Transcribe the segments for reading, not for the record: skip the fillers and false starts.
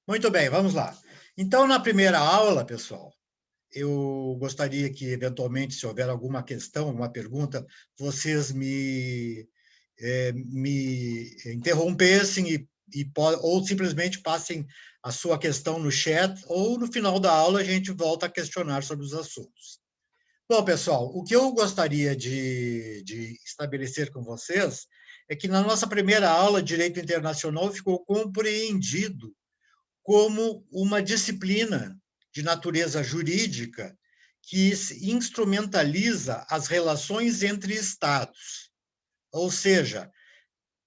Muito bem, vamos lá. Então, na primeira aula, pessoal, eu gostaria que, eventualmente, se houver alguma questão, alguma pergunta, vocês me interrompessem ou simplesmente passem a sua questão no chat, ou no final da aula a gente volta a questionar sobre os assuntos. Bom, pessoal, o que eu gostaria de estabelecer com vocês é que na nossa primeira aula, Direito Internacional ficou compreendido como uma disciplina de natureza jurídica que instrumentaliza as relações entre Estados. Ou seja,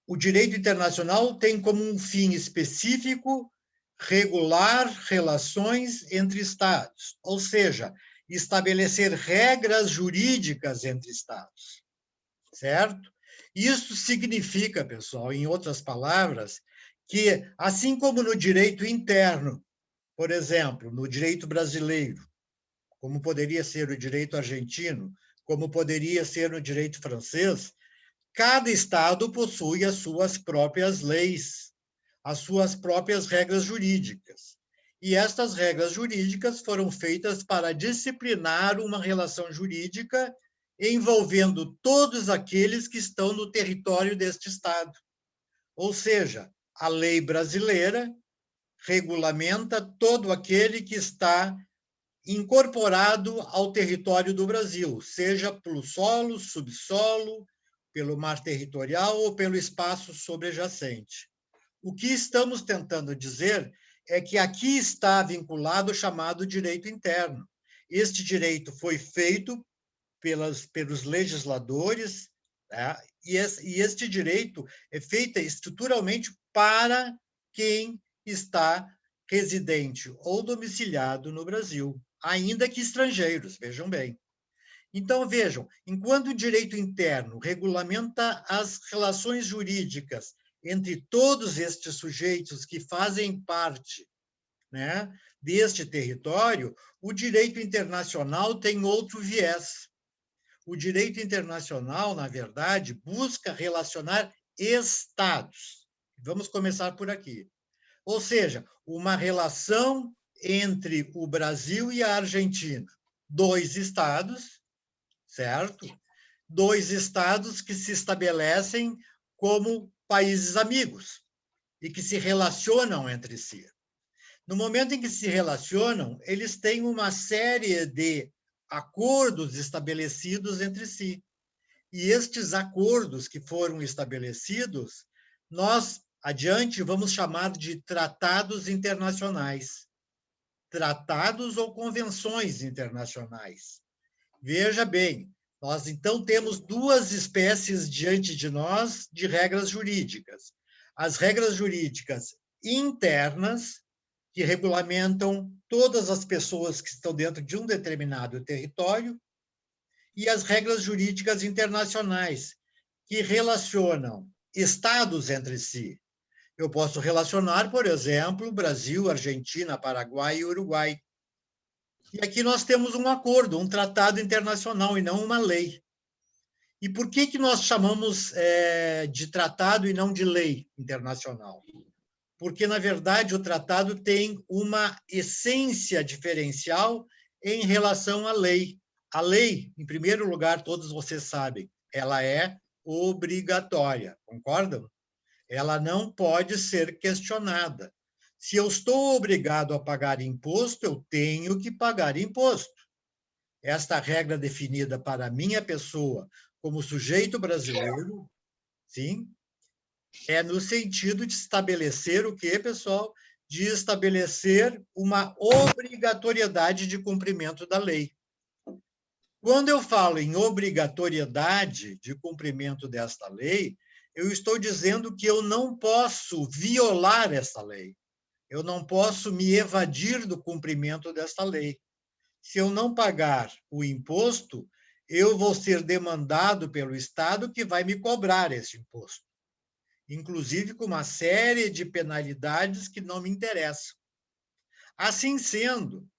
o direito internacional tem como um fim específico regular relações entre Estados, ou seja, estabelecer regras jurídicas entre Estados, certo? Isso significa, pessoal, em outras palavras, que, assim como no direito interno, por exemplo, no direito brasileiro, como poderia ser o direito argentino, como poderia ser no direito francês, cada estado possui as suas próprias leis, as suas próprias regras jurídicas. E estas regras jurídicas foram feitas para disciplinar uma relação jurídica envolvendo todos aqueles que estão no território deste estado. Ou seja, a lei brasileira regulamenta todo aquele que está incorporado ao território do Brasil, seja pelo solo, subsolo, pelo mar territorial ou pelo espaço sobrejacente. O que estamos tentando dizer é que aqui está vinculado o chamado direito interno. Este direito foi feito pelos legisladores, né? E este direito é feito estruturalmente para quem está residente ou domiciliado no Brasil, ainda que estrangeiros, vejam bem. Então, vejam, enquanto o direito interno regulamenta as relações jurídicas entre todos estes sujeitos que fazem parte, né, deste território, o direito internacional tem outro viés. O direito internacional, na verdade, busca relacionar estados. Vamos começar por aqui. Ou seja, uma relação entre o Brasil e a Argentina. Dois estados, certo? Dois estados que se estabelecem como países amigos e que se relacionam entre si. No momento em que se relacionam, eles têm uma série de acordos estabelecidos entre si. E estes acordos que foram estabelecidos, nós, adiante, vamos chamar de tratados internacionais. Tratados ou convenções internacionais. Veja bem, nós então temos duas espécies diante de nós de regras jurídicas. As regras jurídicas internas, que regulamentam todas as pessoas que estão dentro de um determinado território, e as regras jurídicas internacionais, que relacionam estados entre si. Eu posso relacionar, por exemplo, Brasil, Argentina, Paraguai e Uruguai. E aqui nós temos um acordo, um tratado internacional e não uma lei. E por que nós chamamos de tratado e não de lei internacional? Porque, na verdade, o tratado tem uma essência diferencial em relação à lei. A lei, em primeiro lugar, todos vocês sabem, ela é obrigatória, concordam? Ela não pode ser questionada. Se eu estou obrigado a pagar imposto, eu tenho que pagar imposto. Esta regra definida para a minha pessoa como sujeito brasileiro, sim, é no sentido de estabelecer o quê, pessoal? De estabelecer uma obrigatoriedade de cumprimento da lei. Quando eu falo em obrigatoriedade de cumprimento desta lei, eu estou dizendo que eu não posso violar esta lei. Eu não posso me evadir do cumprimento desta lei. Se eu não pagar o imposto, eu vou ser demandado pelo Estado que vai me cobrar esse imposto, inclusive com uma série de penalidades que não me interessam. Assim sendo,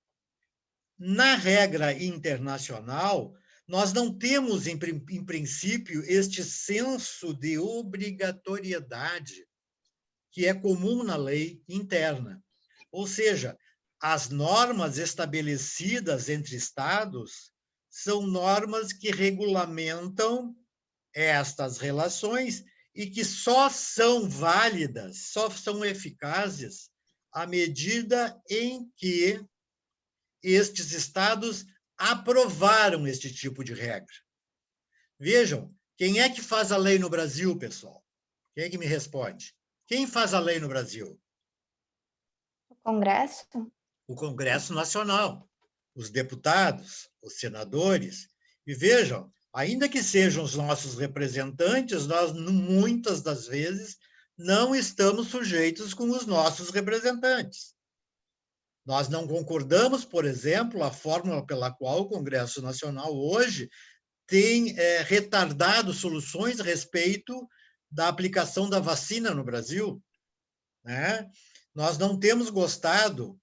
na regra internacional, nós não temos, em princípio, este senso de obrigatoriedade que é comum na lei interna. Ou seja, as normas estabelecidas entre estados são normas que regulamentam estas relações e que só são válidas, só são eficazes à medida em que estes estados aprovaram este tipo de regra. Vejam, quem é que faz a lei no Brasil, pessoal? Quem é que me responde? Quem faz a lei no Brasil? O Congresso? O Congresso Nacional, os deputados, os senadores. E vejam, ainda que sejam os nossos representantes, nós, muitas das vezes, não estamos sujeitos com os nossos representantes. Nós não concordamos, por exemplo, a fórmula pela qual o Congresso Nacional hoje tem retardado soluções a respeito da aplicação da vacina no Brasil, né? Nós não temos gostado,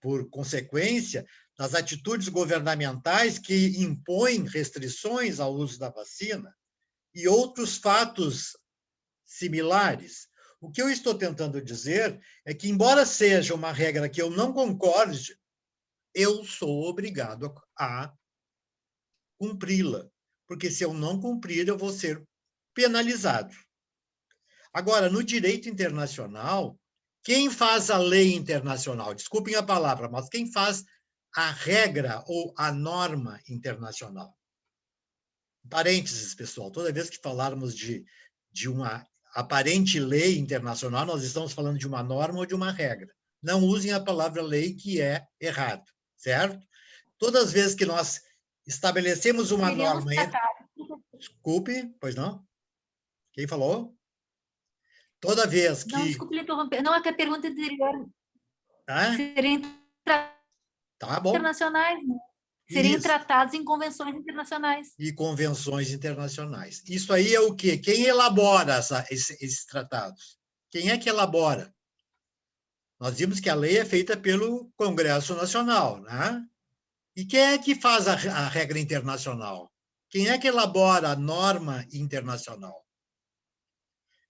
por consequência, das atitudes governamentais que impõem restrições ao uso da vacina e outros fatos similares. O que eu estou tentando dizer é que, embora seja uma regra que eu não concorde, eu sou obrigado a cumpri-la, porque se eu não cumprir, eu vou ser penalizado. Agora, no direito internacional, quem faz a lei internacional? Desculpem a palavra, mas quem faz a regra ou a norma internacional? Parênteses, pessoal, toda vez que falarmos de uma aparente lei internacional, nós estamos falando de uma norma ou de uma regra. Não usem a palavra lei, que é errado, certo? Todas as vezes que nós estabelecemos uma norma... Desculpe, pois não? Quem falou? Toda vez Não, que... desculpe lhe interromper. Não, é que a pergunta anterior Ah, seriam tá bom. internacionais, né? Seriam Isso. tratados em convenções internacionais. E convenções internacionais. Isso aí é o quê? Quem elabora esses tratados? Quem é que elabora? Nós vimos que a lei é feita pelo Congresso Nacional, né? E quem é que faz a regra internacional? Quem é que elabora a norma internacional?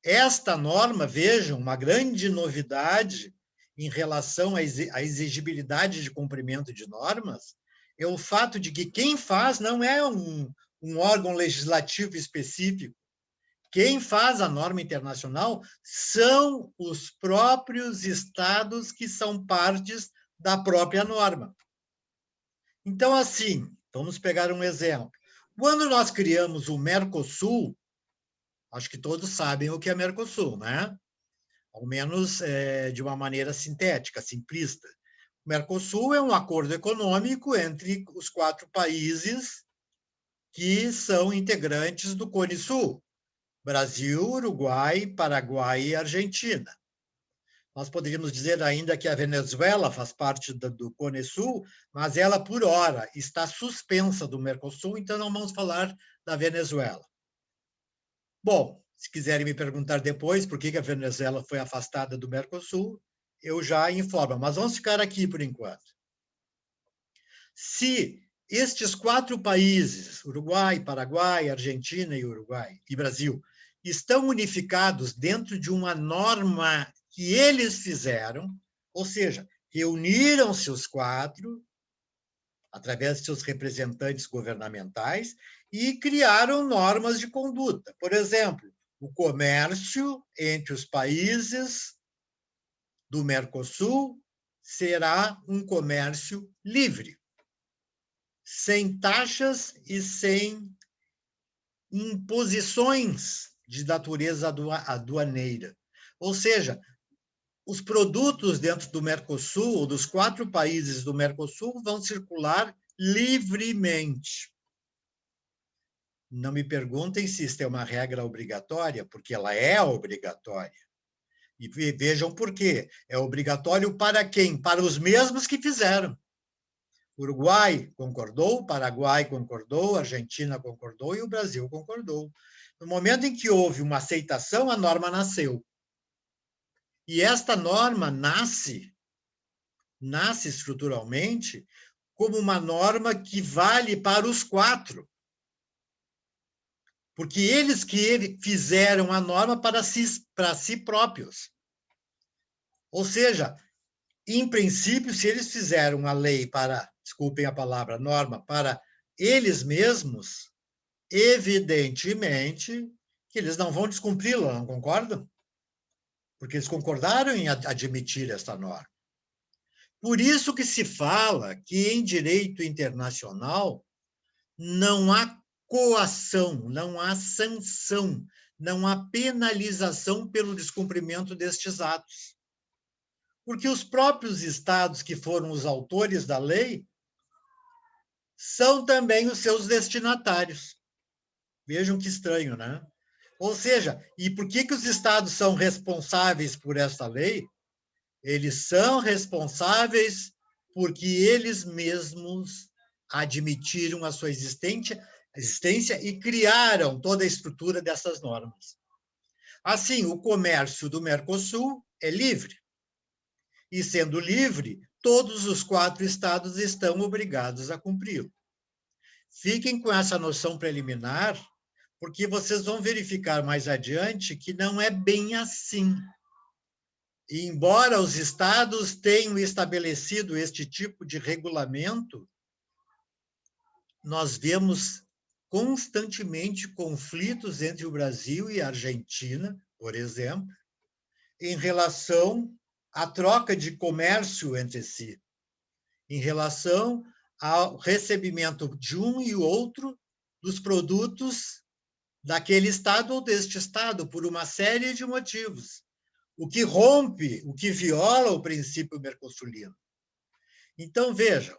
Esta norma, vejam, uma grande novidade em relação à exigibilidade de cumprimento de normas, é o fato de que quem faz não é um órgão legislativo específico. Quem faz a norma internacional são os próprios estados que são partes da própria norma. Então, assim, vamos pegar um exemplo. Quando nós criamos o Mercosul, acho que todos sabem o que é Mercosul, né? Ao menos de uma maneira sintética, simplista. O Mercosul é um acordo econômico entre os 4 países que são integrantes do Cone Sul: Brasil, Uruguai, Paraguai e Argentina. Nós poderíamos dizer ainda que a Venezuela faz parte do Cone Sul, mas ela, por hora, está suspensa do Mercosul, então não vamos falar da Venezuela. Bom, se quiserem me perguntar depois por que a Venezuela foi afastada do Mercosul, eu já informo, mas vamos ficar aqui por enquanto. Se estes 4 países, Uruguai, Paraguai, Argentina e Brasil, estão unificados dentro de uma norma que eles fizeram, ou seja, reuniram-se os 4, através de seus representantes governamentais, e criaram normas de conduta. Por exemplo, o comércio entre os países do Mercosul será um comércio livre, sem taxas e sem imposições de natureza aduaneira. Ou seja, os produtos dentro do Mercosul, ou dos 4 países do Mercosul, vão circular livremente. Não me perguntem se isso é uma regra obrigatória, porque ela é obrigatória. E vejam por quê. É obrigatório para quem? Para os mesmos que fizeram. Uruguai concordou, Paraguai concordou, Argentina concordou e o Brasil concordou. No momento em que houve uma aceitação, a norma nasceu. E esta norma nasce estruturalmente como uma norma que vale para os 4. Porque eles que fizeram a norma para si próprios. Ou seja, em princípio, se eles fizeram uma lei para, desculpem a palavra, norma, para eles mesmos, evidentemente que eles não vão descumpri-la, não concordam? Porque eles concordaram em admitir esta norma. Por isso que se fala que em direito internacional não há coação, não há sanção, não há penalização pelo descumprimento destes atos. Porque os próprios estados que foram os autores da lei são também os seus destinatários. Vejam que estranho, né? Ou seja, e por que os estados são responsáveis por esta lei? Eles são responsáveis porque eles mesmos admitiram a sua existência e criaram toda a estrutura dessas normas. Assim, o comércio do Mercosul é livre. E, sendo livre, todos os 4 estados estão obrigados a cumpri-lo. Fiquem com essa noção preliminar, porque vocês vão verificar mais adiante que não é bem assim. E, embora os estados tenham estabelecido este tipo de regulamento, nós vemos constantemente conflitos entre o Brasil e a Argentina, por exemplo, em relação à troca de comércio entre si, em relação ao recebimento de um e outro dos produtos daquele estado ou deste estado, por uma série de motivos, o que rompe, o que viola o princípio mercosulino. Então, vejam,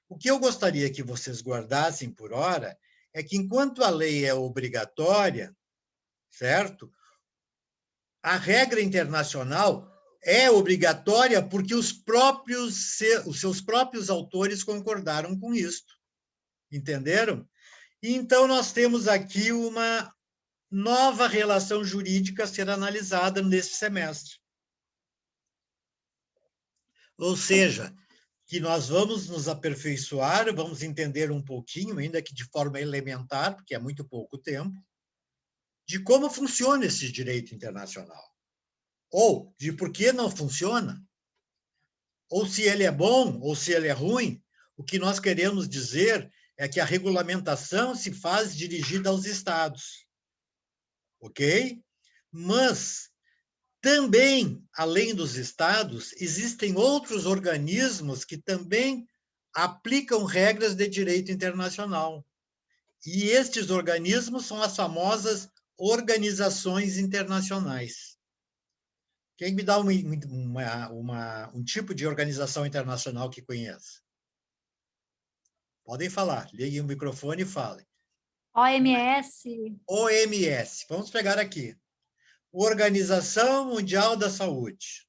o que eu gostaria que vocês guardassem por hora é que, enquanto a lei é obrigatória, certo? A regra internacional é obrigatória porque os seus próprios autores concordaram com isso. Entenderam? E então nós temos aqui uma nova relação jurídica a ser analisada neste semestre. Ou seja, que nós vamos nos aperfeiçoar, vamos entender um pouquinho, ainda que de forma elementar, porque é muito pouco tempo, de como funciona esse direito internacional. Ou de por que não funciona, ou se ele é bom, ou se ele é ruim. O que nós queremos dizer é que a regulamentação se faz dirigida aos estados, ok? Mas também, além dos estados, existem outros organismos que também aplicam regras de direito internacional. E estes organismos são as famosas organizações internacionais. Quem me dá um tipo de organização internacional que conheça? Podem falar, liguem o microfone e falem. OMS. OMS, vamos pegar aqui. Organização Mundial da Saúde.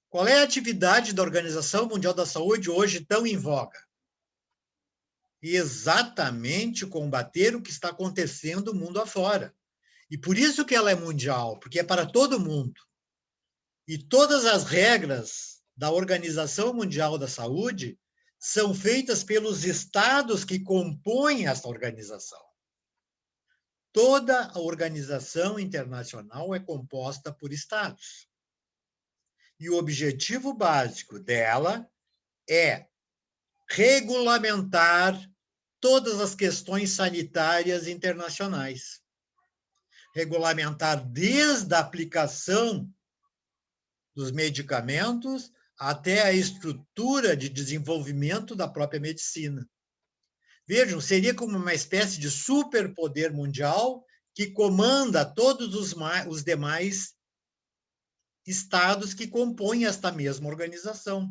Qual é a atividade da Organização Mundial da Saúde hoje tão em voga? Exatamente combater o que está acontecendo mundo afora. E por isso que ela é mundial, porque é para todo mundo. E todas as regras da Organização Mundial da Saúde são feitas pelos estados que compõem essa organização. Toda a organização internacional é composta por estados. E o objetivo básico dela é regulamentar todas as questões sanitárias internacionais. Regulamentar desde a aplicação dos medicamentos até a estrutura de desenvolvimento da própria medicina. Vejam, seria como uma espécie de superpoder mundial que comanda todos os demais estados que compõem esta mesma organização.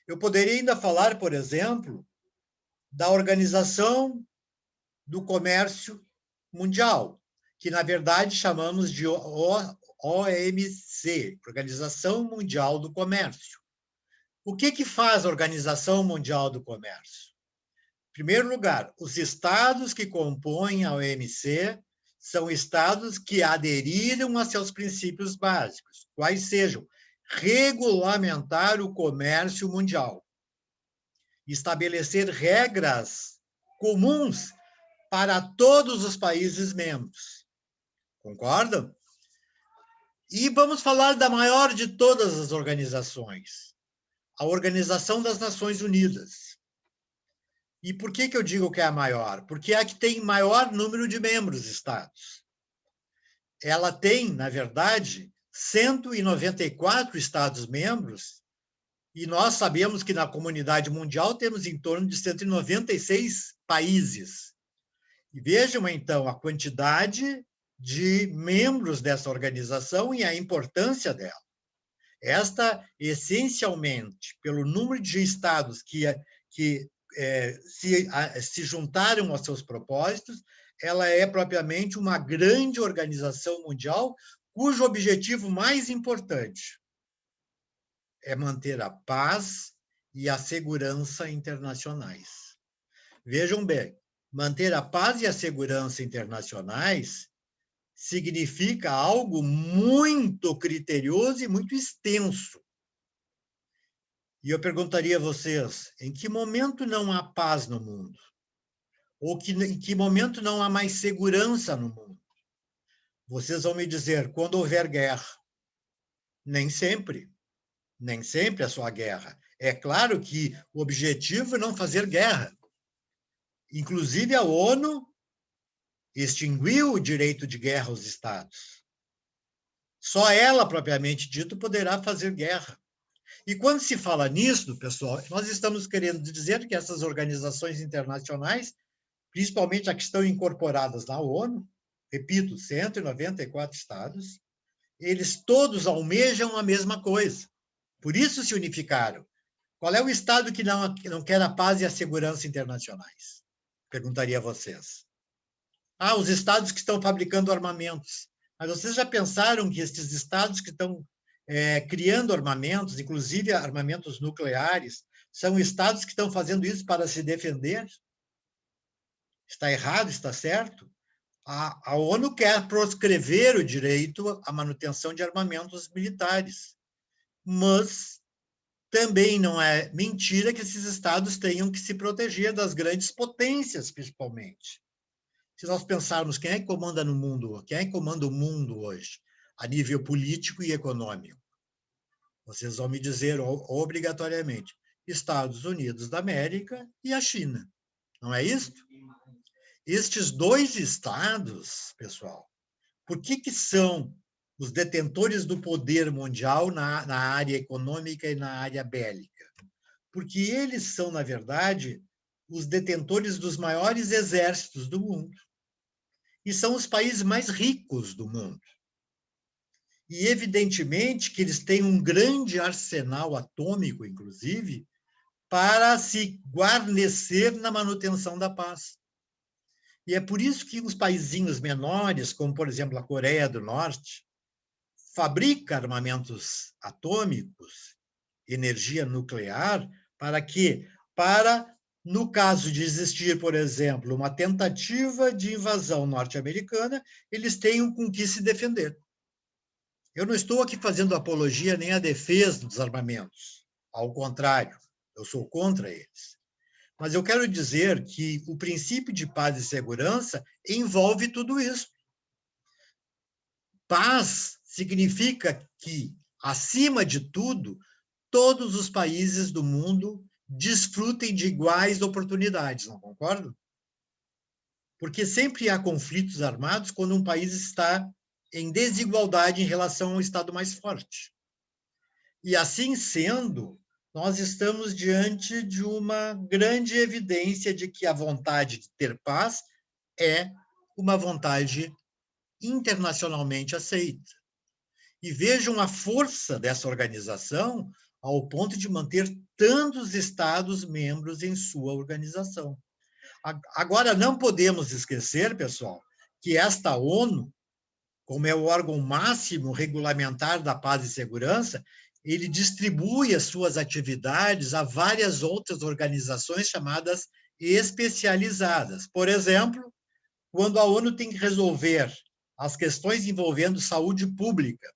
Eu poderia ainda falar, por exemplo, da Organização do Comércio Mundial, que, na verdade, chamamos de OMC, Organização Mundial do Comércio. O que faz a Organização Mundial do Comércio? Em primeiro lugar, os estados que compõem a OMC são estados que aderiram a seus princípios básicos, quais sejam regulamentar o comércio mundial, estabelecer regras comuns para todos os países membros. Concordam? E vamos falar da maior de todas as organizações, a Organização das Nações Unidas. E por que eu digo que é a maior? Porque é a que tem maior número de membros, estados. Ela tem, na verdade, 194 estados-membros, e nós sabemos que na comunidade mundial temos em torno de 196 países. E vejam, então, a quantidade de membros dessa organização e a importância dela. Esta, essencialmente, pelo número de estados que se juntaram aos seus propósitos, ela é propriamente uma grande organização mundial cujo objetivo mais importante é manter a paz e a segurança internacionais. Vejam bem, manter a paz e a segurança internacionais significa algo muito criterioso e muito extenso. E eu perguntaria a vocês, em que momento não há paz no mundo? Ou em que momento não há mais segurança no mundo? Vocês vão me dizer, quando houver guerra. Nem sempre. Nem sempre é só a guerra. É claro que o objetivo é não fazer guerra. Inclusive, a ONU extinguiu o direito de guerra aos Estados. Só ela, propriamente dito, poderá fazer guerra. E quando se fala nisso, pessoal, nós estamos querendo dizer que essas organizações internacionais, principalmente as que estão incorporadas na ONU, repito, 194 estados, eles todos almejam a mesma coisa. Por isso se unificaram. Qual é o estado que não quer a paz e a segurança internacionais? Perguntaria a vocês. Os estados que estão fabricando armamentos. Mas vocês já pensaram que esses estados que estão criando armamentos, inclusive armamentos nucleares, são estados que estão fazendo isso para se defender? Está errado? Está certo? A ONU quer proscrever o direito à manutenção de armamentos militares, mas também não é mentira que esses estados tenham que se proteger das grandes potências, principalmente. Se nós pensarmos quem é que comanda no mundo, quem é que comanda o mundo hoje, a nível político e econômico, vocês vão me dizer obrigatoriamente Estados Unidos da América e a China. Não é isso? Estes dois estados, pessoal, por que são os detentores do poder mundial na área econômica e na área bélica? Porque eles são, na verdade, os detentores dos maiores exércitos do mundo. E são os países mais ricos do mundo. E, evidentemente, que eles têm um grande arsenal atômico, inclusive, para se guarnecer na manutenção da paz. E é por isso que os paizinhos menores, como, por exemplo, a Coreia do Norte, fabrica armamentos atômicos, energia nuclear, para, no caso de existir, por exemplo, uma tentativa de invasão norte-americana, eles tenham com que se defender. Eu não estou aqui fazendo apologia nem a defesa dos armamentos. Ao contrário, eu sou contra eles. Mas eu quero dizer que o princípio de paz e segurança envolve tudo isso. Paz significa que, acima de tudo, todos os países do mundo desfrutem de iguais oportunidades, não concordo? Porque sempre há conflitos armados quando um país está em desigualdade em relação ao Estado mais forte. E assim sendo, nós estamos diante de uma grande evidência de que a vontade de ter paz é uma vontade internacionalmente aceita. E vejam a força dessa organização ao ponto de manter tantos Estados-membros em sua organização. Agora, não podemos esquecer, pessoal, que esta ONU, como é o órgão máximo regulamentar da paz e segurança, ele distribui as suas atividades a várias outras organizações chamadas especializadas. Por exemplo, quando a ONU tem que resolver as questões envolvendo saúde pública,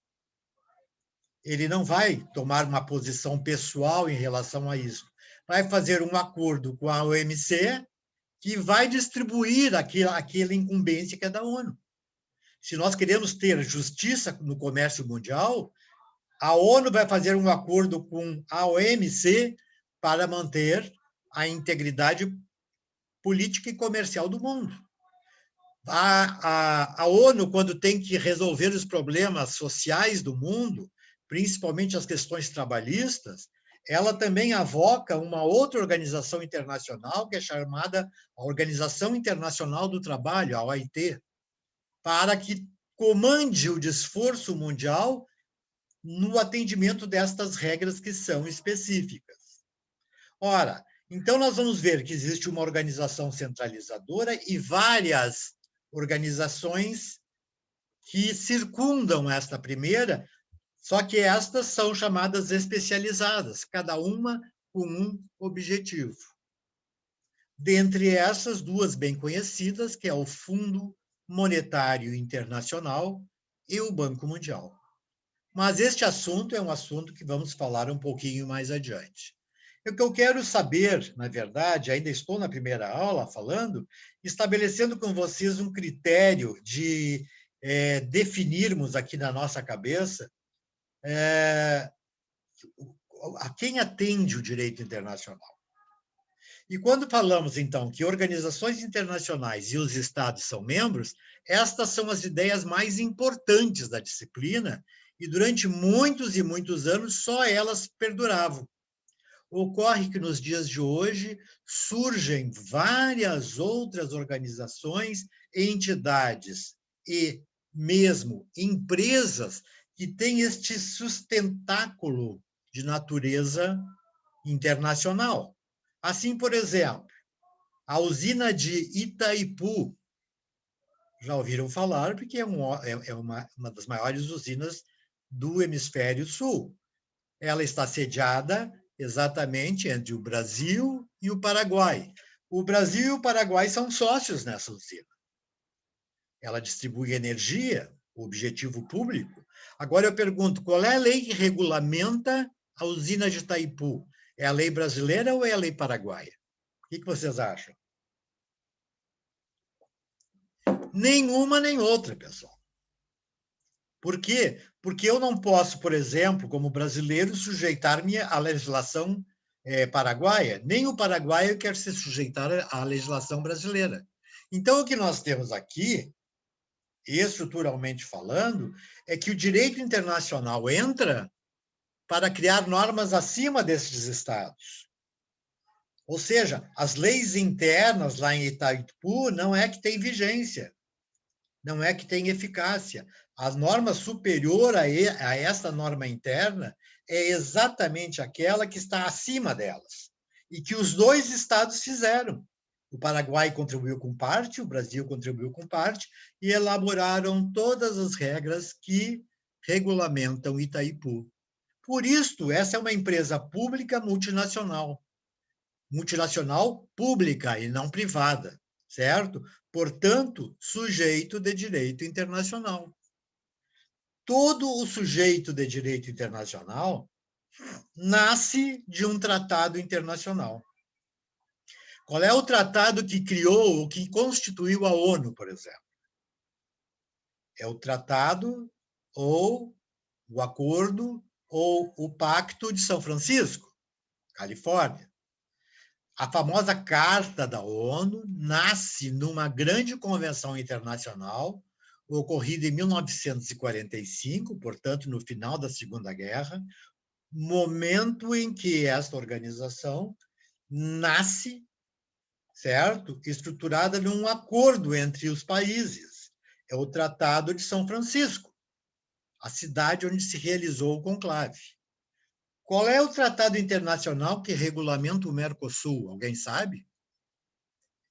ele não vai tomar uma posição pessoal em relação a isso. Vai fazer um acordo com a OMC que vai distribuir aquela incumbência que é da ONU. se nós queremos ter justiça no comércio mundial, a ONU vai fazer um acordo com a OMC para manter a integridade política e comercial do mundo. A ONU, quando tem que resolver os problemas sociais do mundo, principalmente as questões trabalhistas, ela também avoca uma outra organização internacional, que é chamada a Organização Internacional do Trabalho, a OIT, para que comande o esforço mundial no atendimento destas regras que são específicas. Ora, então nós vamos ver que existe uma organização centralizadora e várias organizações que circundam esta primeira, só que estas são chamadas especializadas, cada uma com um objetivo. Dentre essas, duas bem conhecidas, que é o Fundo Monetário Internacional e o Banco Mundial. Mas este assunto é um assunto que vamos falar um pouquinho mais adiante. O que eu quero saber, na verdade, ainda estou na primeira aula falando, estabelecendo com vocês um critério de definirmos aqui na nossa cabeça a quem atende o direito internacional. E quando falamos, então, que organizações internacionais e os Estados são membros, estas são as ideias mais importantes da disciplina e, durante muitos e muitos anos, só elas perduravam. Ocorre que, nos dias de hoje, surgem várias outras organizações, entidades e mesmo empresas que têm este sustentáculo de natureza internacional. Assim, por exemplo, a usina de Itaipu, já ouviram falar, porque é uma das maiores usinas do hemisfério sul. Ela está sediada exatamente entre o Brasil e o Paraguai. O Brasil e o Paraguai são sócios nessa usina. Ela distribui energia, o objetivo público. Agora eu pergunto, qual é a lei que regulamenta a usina de Itaipu? É a lei brasileira ou é a lei paraguaia? O que vocês acham? Nenhuma nem outra, pessoal. Por quê? Porque eu não posso, por exemplo, como brasileiro, sujeitar-me à legislação paraguaia. Nem o paraguaio quer se sujeitar à legislação brasileira. Então, o que nós temos aqui, estruturalmente falando, é que o direito internacional entra para criar normas acima desses estados. Ou seja, as leis internas lá em Itaipu não é que tem vigência, não é que tem eficácia. A norma superior a essa norma interna é exatamente aquela que está acima delas, e que os dois estados fizeram. O Paraguai contribuiu com parte, o Brasil contribuiu com parte, e elaboraram todas as regras que regulamentam Itaipu. Por isso, essa é uma empresa pública multinacional. Multinacional pública e não privada, certo? Portanto, sujeito de direito internacional. Todo o sujeito de direito internacional nasce de um tratado internacional. Qual é o tratado que criou, ou que constituiu a ONU, por exemplo? É o tratado, ou o acordo, ou o Pacto de São Francisco, Califórnia. A famosa Carta da ONU nasce numa grande convenção internacional, ocorrida em 1945, portanto, no final da Segunda Guerra, momento em que esta organização nasce, certo? Estruturada num acordo entre os países. É o Tratado de São Francisco, a cidade onde se realizou o conclave. Qual é o tratado internacional que regulamenta o Mercosul? Alguém sabe?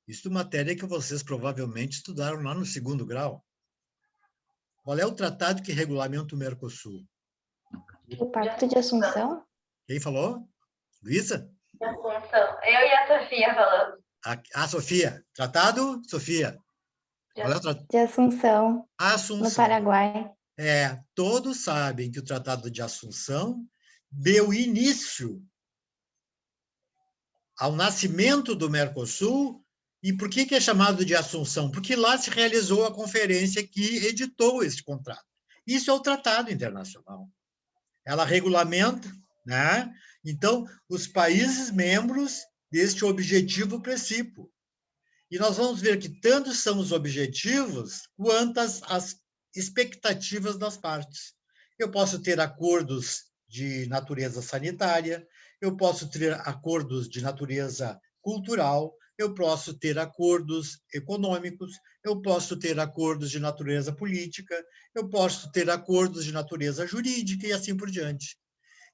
Isso é matéria que vocês provavelmente estudaram lá no 2º grau. Qual é o tratado que regulamenta o Mercosul? O Pacto de Assunção? Quem falou? Luísa? De Assunção. Eu e a Sofia falando. Sofia. Tratado? Sofia. Qual é o tratado? De Assunção. Assunção. No Paraguai. Todos sabem que o Tratado de Assunção deu início ao nascimento do Mercosul E por que é chamado de Assunção? Porque lá se realizou a conferência que editou este contrato. Isso é o tratado internacional. Ela regulamenta, né? Então, os países membros deste objetivo precípio. E nós vamos ver que tanto são os objetivos quanto as expectativas das partes. Eu posso ter acordos de natureza sanitária, eu posso ter acordos de natureza cultural, eu posso ter acordos econômicos, eu posso ter acordos de natureza política, eu posso ter acordos de natureza jurídica e assim por diante.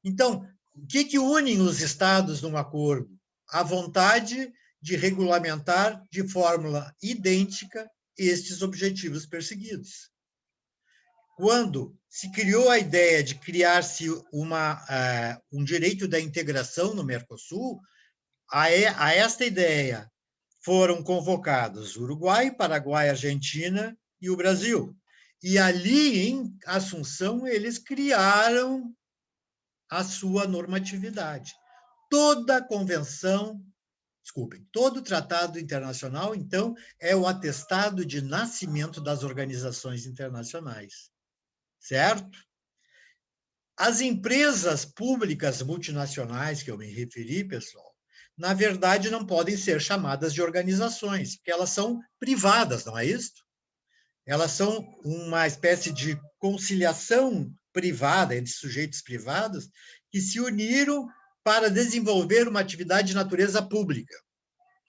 Então, o que une os Estados num acordo? A vontade de regulamentar de forma idêntica estes objetivos perseguidos. Quando se criou a ideia de criar-se um direito da integração no Mercosul, a esta ideia foram convocados Uruguai, Paraguai, Argentina e o Brasil. E ali, em Assunção, eles criaram a sua normatividade. Toda convenção, todo tratado internacional, então, é o atestado de nascimento das organizações internacionais, certo? As empresas públicas multinacionais que eu me referi, pessoal, na verdade não podem ser chamadas de organizações, porque elas são privadas, não é isso? Elas são uma espécie de conciliação privada entre sujeitos privados que se uniram para desenvolver uma atividade de natureza pública.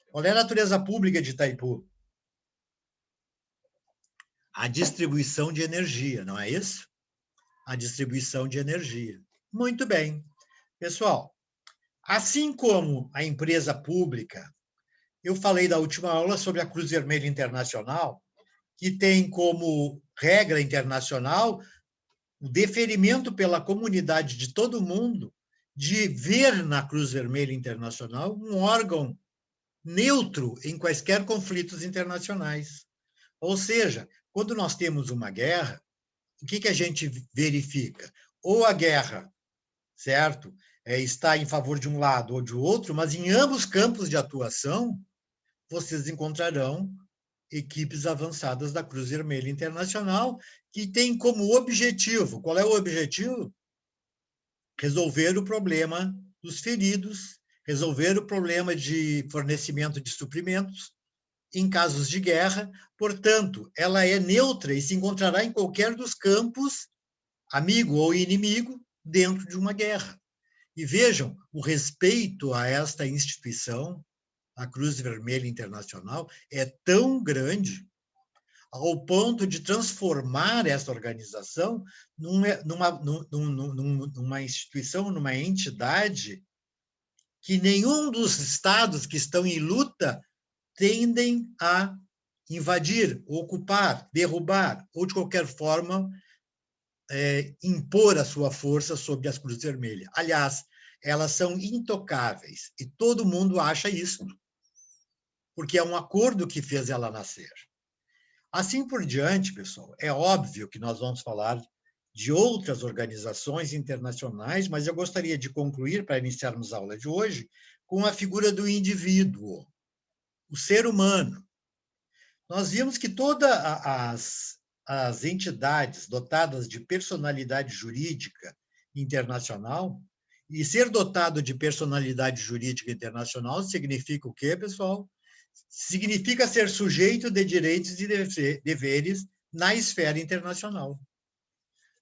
Qual é a natureza pública de Itaipu? A distribuição de energia, não é isso? A distribuição de energia. Muito bem. Pessoal, assim como a empresa pública, eu falei da última aula sobre a Cruz Vermelha Internacional, que tem como regra internacional o deferimento pela comunidade de todo mundo de ver na Cruz Vermelha Internacional um órgão neutro em quaisquer conflitos internacionais. Ou seja, quando nós temos uma guerra, o que a gente verifica? Ou a guerra, certo, está em favor de um lado ou de outro, mas em ambos campos de atuação, vocês encontrarão equipes avançadas da Cruz Vermelha Internacional que têm como objetivo, qual é o objetivo? Resolver o problema dos feridos, resolver o problema de fornecimento de suprimentos em casos de guerra. Portanto, ela é neutra e se encontrará em qualquer dos campos, amigo ou inimigo, dentro de uma guerra. E vejam, o respeito a esta instituição, a Cruz Vermelha Internacional, é tão grande ao ponto de transformar essa organização numa instituição, numa entidade que nenhum dos estados que estão em luta tendem a invadir, ocupar, derrubar, ou de qualquer forma impor a sua força sobre as Cruzes Vermelhas. Aliás, elas são intocáveis, e todo mundo acha isso, porque é um acordo que fez ela nascer. Assim por diante, pessoal, é óbvio que nós vamos falar de outras organizações internacionais, mas eu gostaria de concluir, para iniciarmos a aula de hoje, com a figura do indivíduo, o ser humano. Nós vimos que todas as entidades dotadas de personalidade jurídica internacional, e ser dotado de personalidade jurídica internacional significa o quê, pessoal? Significa ser sujeito de direitos e deveres na esfera internacional.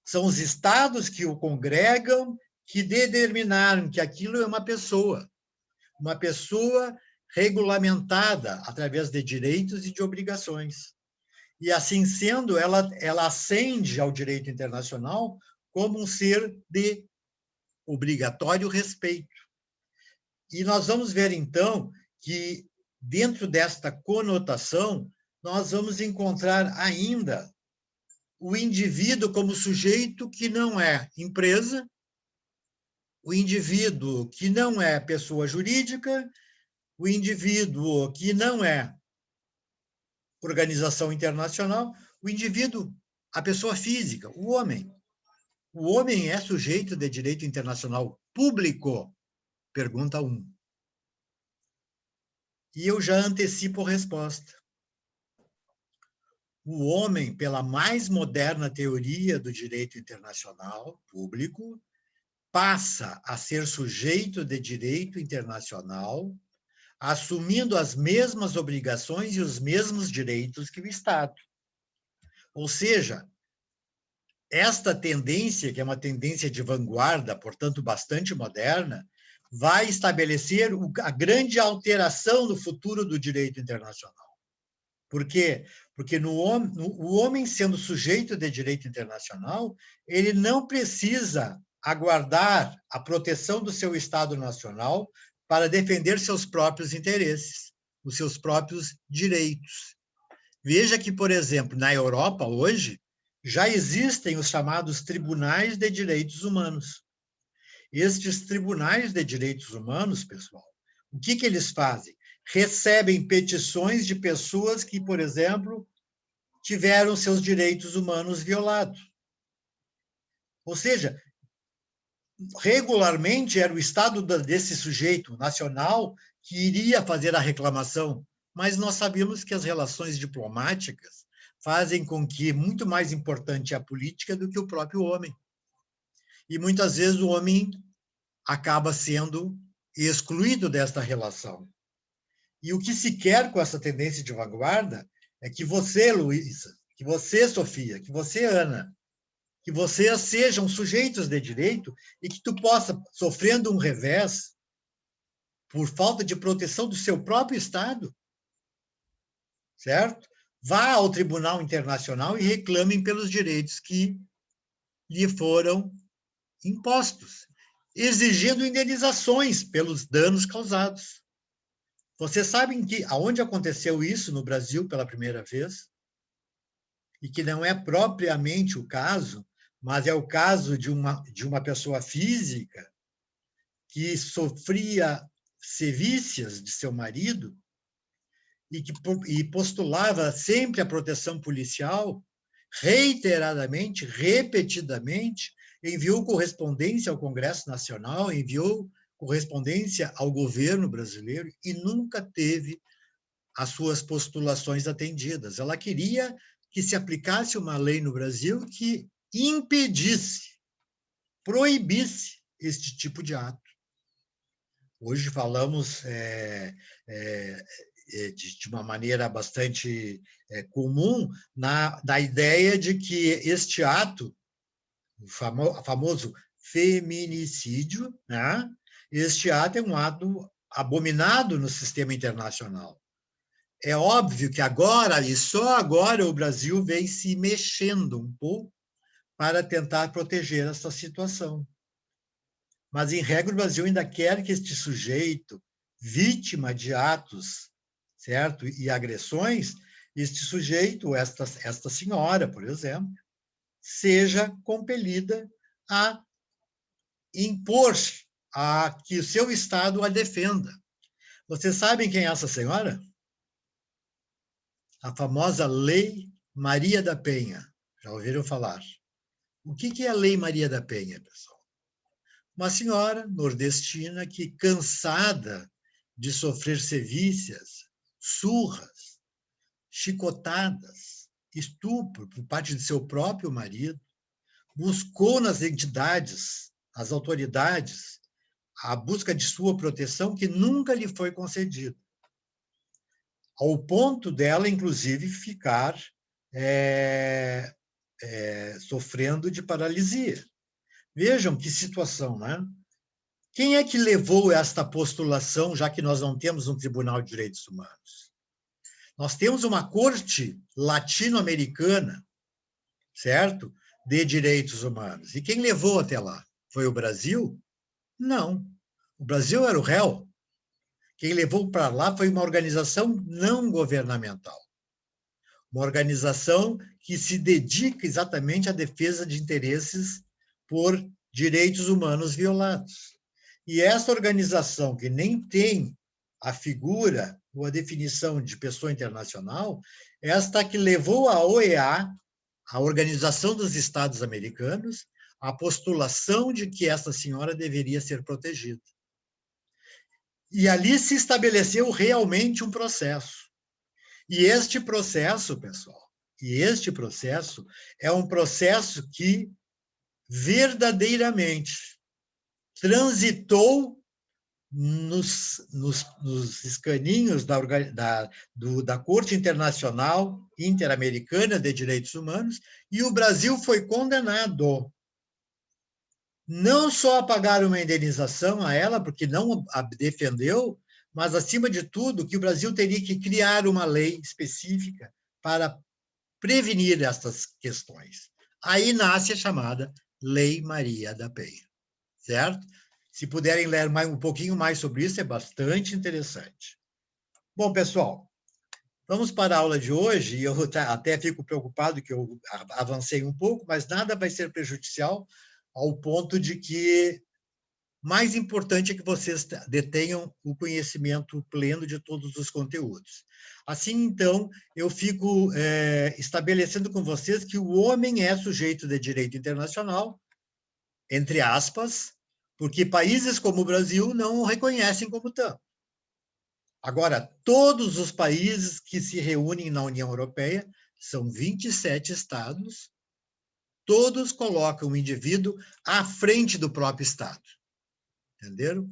São os estados que o congregam que determinaram que aquilo é uma pessoa regulamentada através de direitos e de obrigações. E, assim sendo, ela ascende ao direito internacional como um ser de obrigatório respeito. E nós vamos ver, então, que dentro desta conotação, nós vamos encontrar ainda o indivíduo como sujeito que não é empresa, o indivíduo que não é pessoa jurídica, o indivíduo que não é organização internacional, o indivíduo, a pessoa física, o homem. O homem é sujeito de direito internacional público? Pergunta 1. E eu já antecipo a resposta. O homem, pela mais moderna teoria do direito internacional público, passa a ser sujeito de direito internacional, assumindo as mesmas obrigações e os mesmos direitos que o Estado. Ou seja, esta tendência, que é uma tendência de vanguarda, portanto, bastante moderna, vai estabelecer a grande alteração no futuro do direito internacional. Por quê? Porque o homem, sendo sujeito de direito internacional, ele não precisa aguardar a proteção do seu Estado nacional para defender seus próprios interesses, os seus próprios direitos. Veja que, por exemplo, na Europa, hoje, já existem os chamados tribunais de direitos humanos. Estes tribunais de direitos humanos, pessoal, o que eles fazem? Recebem petições de pessoas que, por exemplo, tiveram seus direitos humanos violados. Ou seja, regularmente era o Estado desse sujeito nacional que iria fazer a reclamação, mas nós sabemos que as relações diplomáticas fazem com que muito mais importante a política do que o próprio homem. E muitas vezes o homem acaba sendo excluído desta relação. E o que se quer com essa tendência de vanguarda é que você, Luísa, que você, Sofia, que você, Ana, que vocês sejam sujeitos de direito e que tu possa, sofrendo um revés por falta de proteção do seu próprio Estado, certo? Vá ao Tribunal Internacional e reclamem pelos direitos que lhe foram impostos, exigindo indenizações pelos danos causados. Vocês sabem que aonde aconteceu isso no Brasil pela primeira vez? E que não é propriamente o caso, mas é o caso de uma pessoa física que sofria sevícias de seu marido e postulava sempre a proteção policial, reiteradamente, repetidamente, enviou correspondência ao Congresso Nacional, enviou correspondência ao governo brasileiro e nunca teve as suas postulações atendidas. Ela queria que se aplicasse uma lei no Brasil que impedisse, proibisse este tipo de ato. Hoje falamos de uma maneira bastante comum na ideia de que este ato, o famoso feminicídio, né? Este ato é um ato abominado no sistema internacional. É óbvio que agora, e só agora, o Brasil vem se mexendo um pouco para tentar proteger essa situação. Mas, em regra, o Brasil ainda quer que este sujeito, vítima de atos, certo, e agressões, este sujeito, esta senhora, por exemplo, seja compelida a impor a que o seu Estado a defenda. Vocês sabem quem é essa senhora? A famosa Lei Maria da Penha. Já ouviram falar? O que é a Lei Maria da Penha, pessoal? Uma senhora nordestina que, cansada de sofrer sevícias, surras, chicotadas, estupro por parte de seu próprio marido, buscou nas entidades, as autoridades, a busca de sua proteção que nunca lhe foi concedida. Ao ponto dela, inclusive, ficar sofrendo de paralisia. Vejam que situação, né? Quem é que levou esta postulação, já que nós não temos um Tribunal de Direitos Humanos? Nós temos uma corte latino-americana, certo? De direitos humanos. E quem levou até lá? Foi o Brasil? Não. O Brasil era o réu. Quem levou para lá foi uma organização não governamental. Uma organização que se dedica exatamente à defesa de interesses por direitos humanos violados. E essa organização, que nem tem a figura ou a definição de pessoa internacional, esta que levou a OEA, a Organização dos Estados Americanos, à postulação de que essa senhora deveria ser protegida. E ali se estabeleceu realmente um processo. E este processo, pessoal, é um processo que verdadeiramente transitou nos escaninhos da Corte Internacional Interamericana de Direitos Humanos, e o Brasil foi condenado não só a pagar uma indenização a ela, porque não a defendeu, mas, acima de tudo, que o Brasil teria que criar uma lei específica para prevenir estas questões. Aí nasce a chamada Lei Maria da Penha, certo? Se puderem ler um pouquinho mais sobre isso, é bastante interessante. Bom, pessoal, vamos para a aula de hoje, e eu até fico preocupado que eu avancei um pouco, mas nada vai ser prejudicial ao ponto de que mais importante é que vocês detenham o conhecimento pleno de todos os conteúdos. Assim, então, eu fico estabelecendo com vocês que o homem é sujeito de direito internacional, entre aspas, porque países como o Brasil não o reconhecem como tal. Agora, todos os países que se reúnem na União Europeia, são 27 estados, todos colocam o indivíduo à frente do próprio Estado. Entenderam?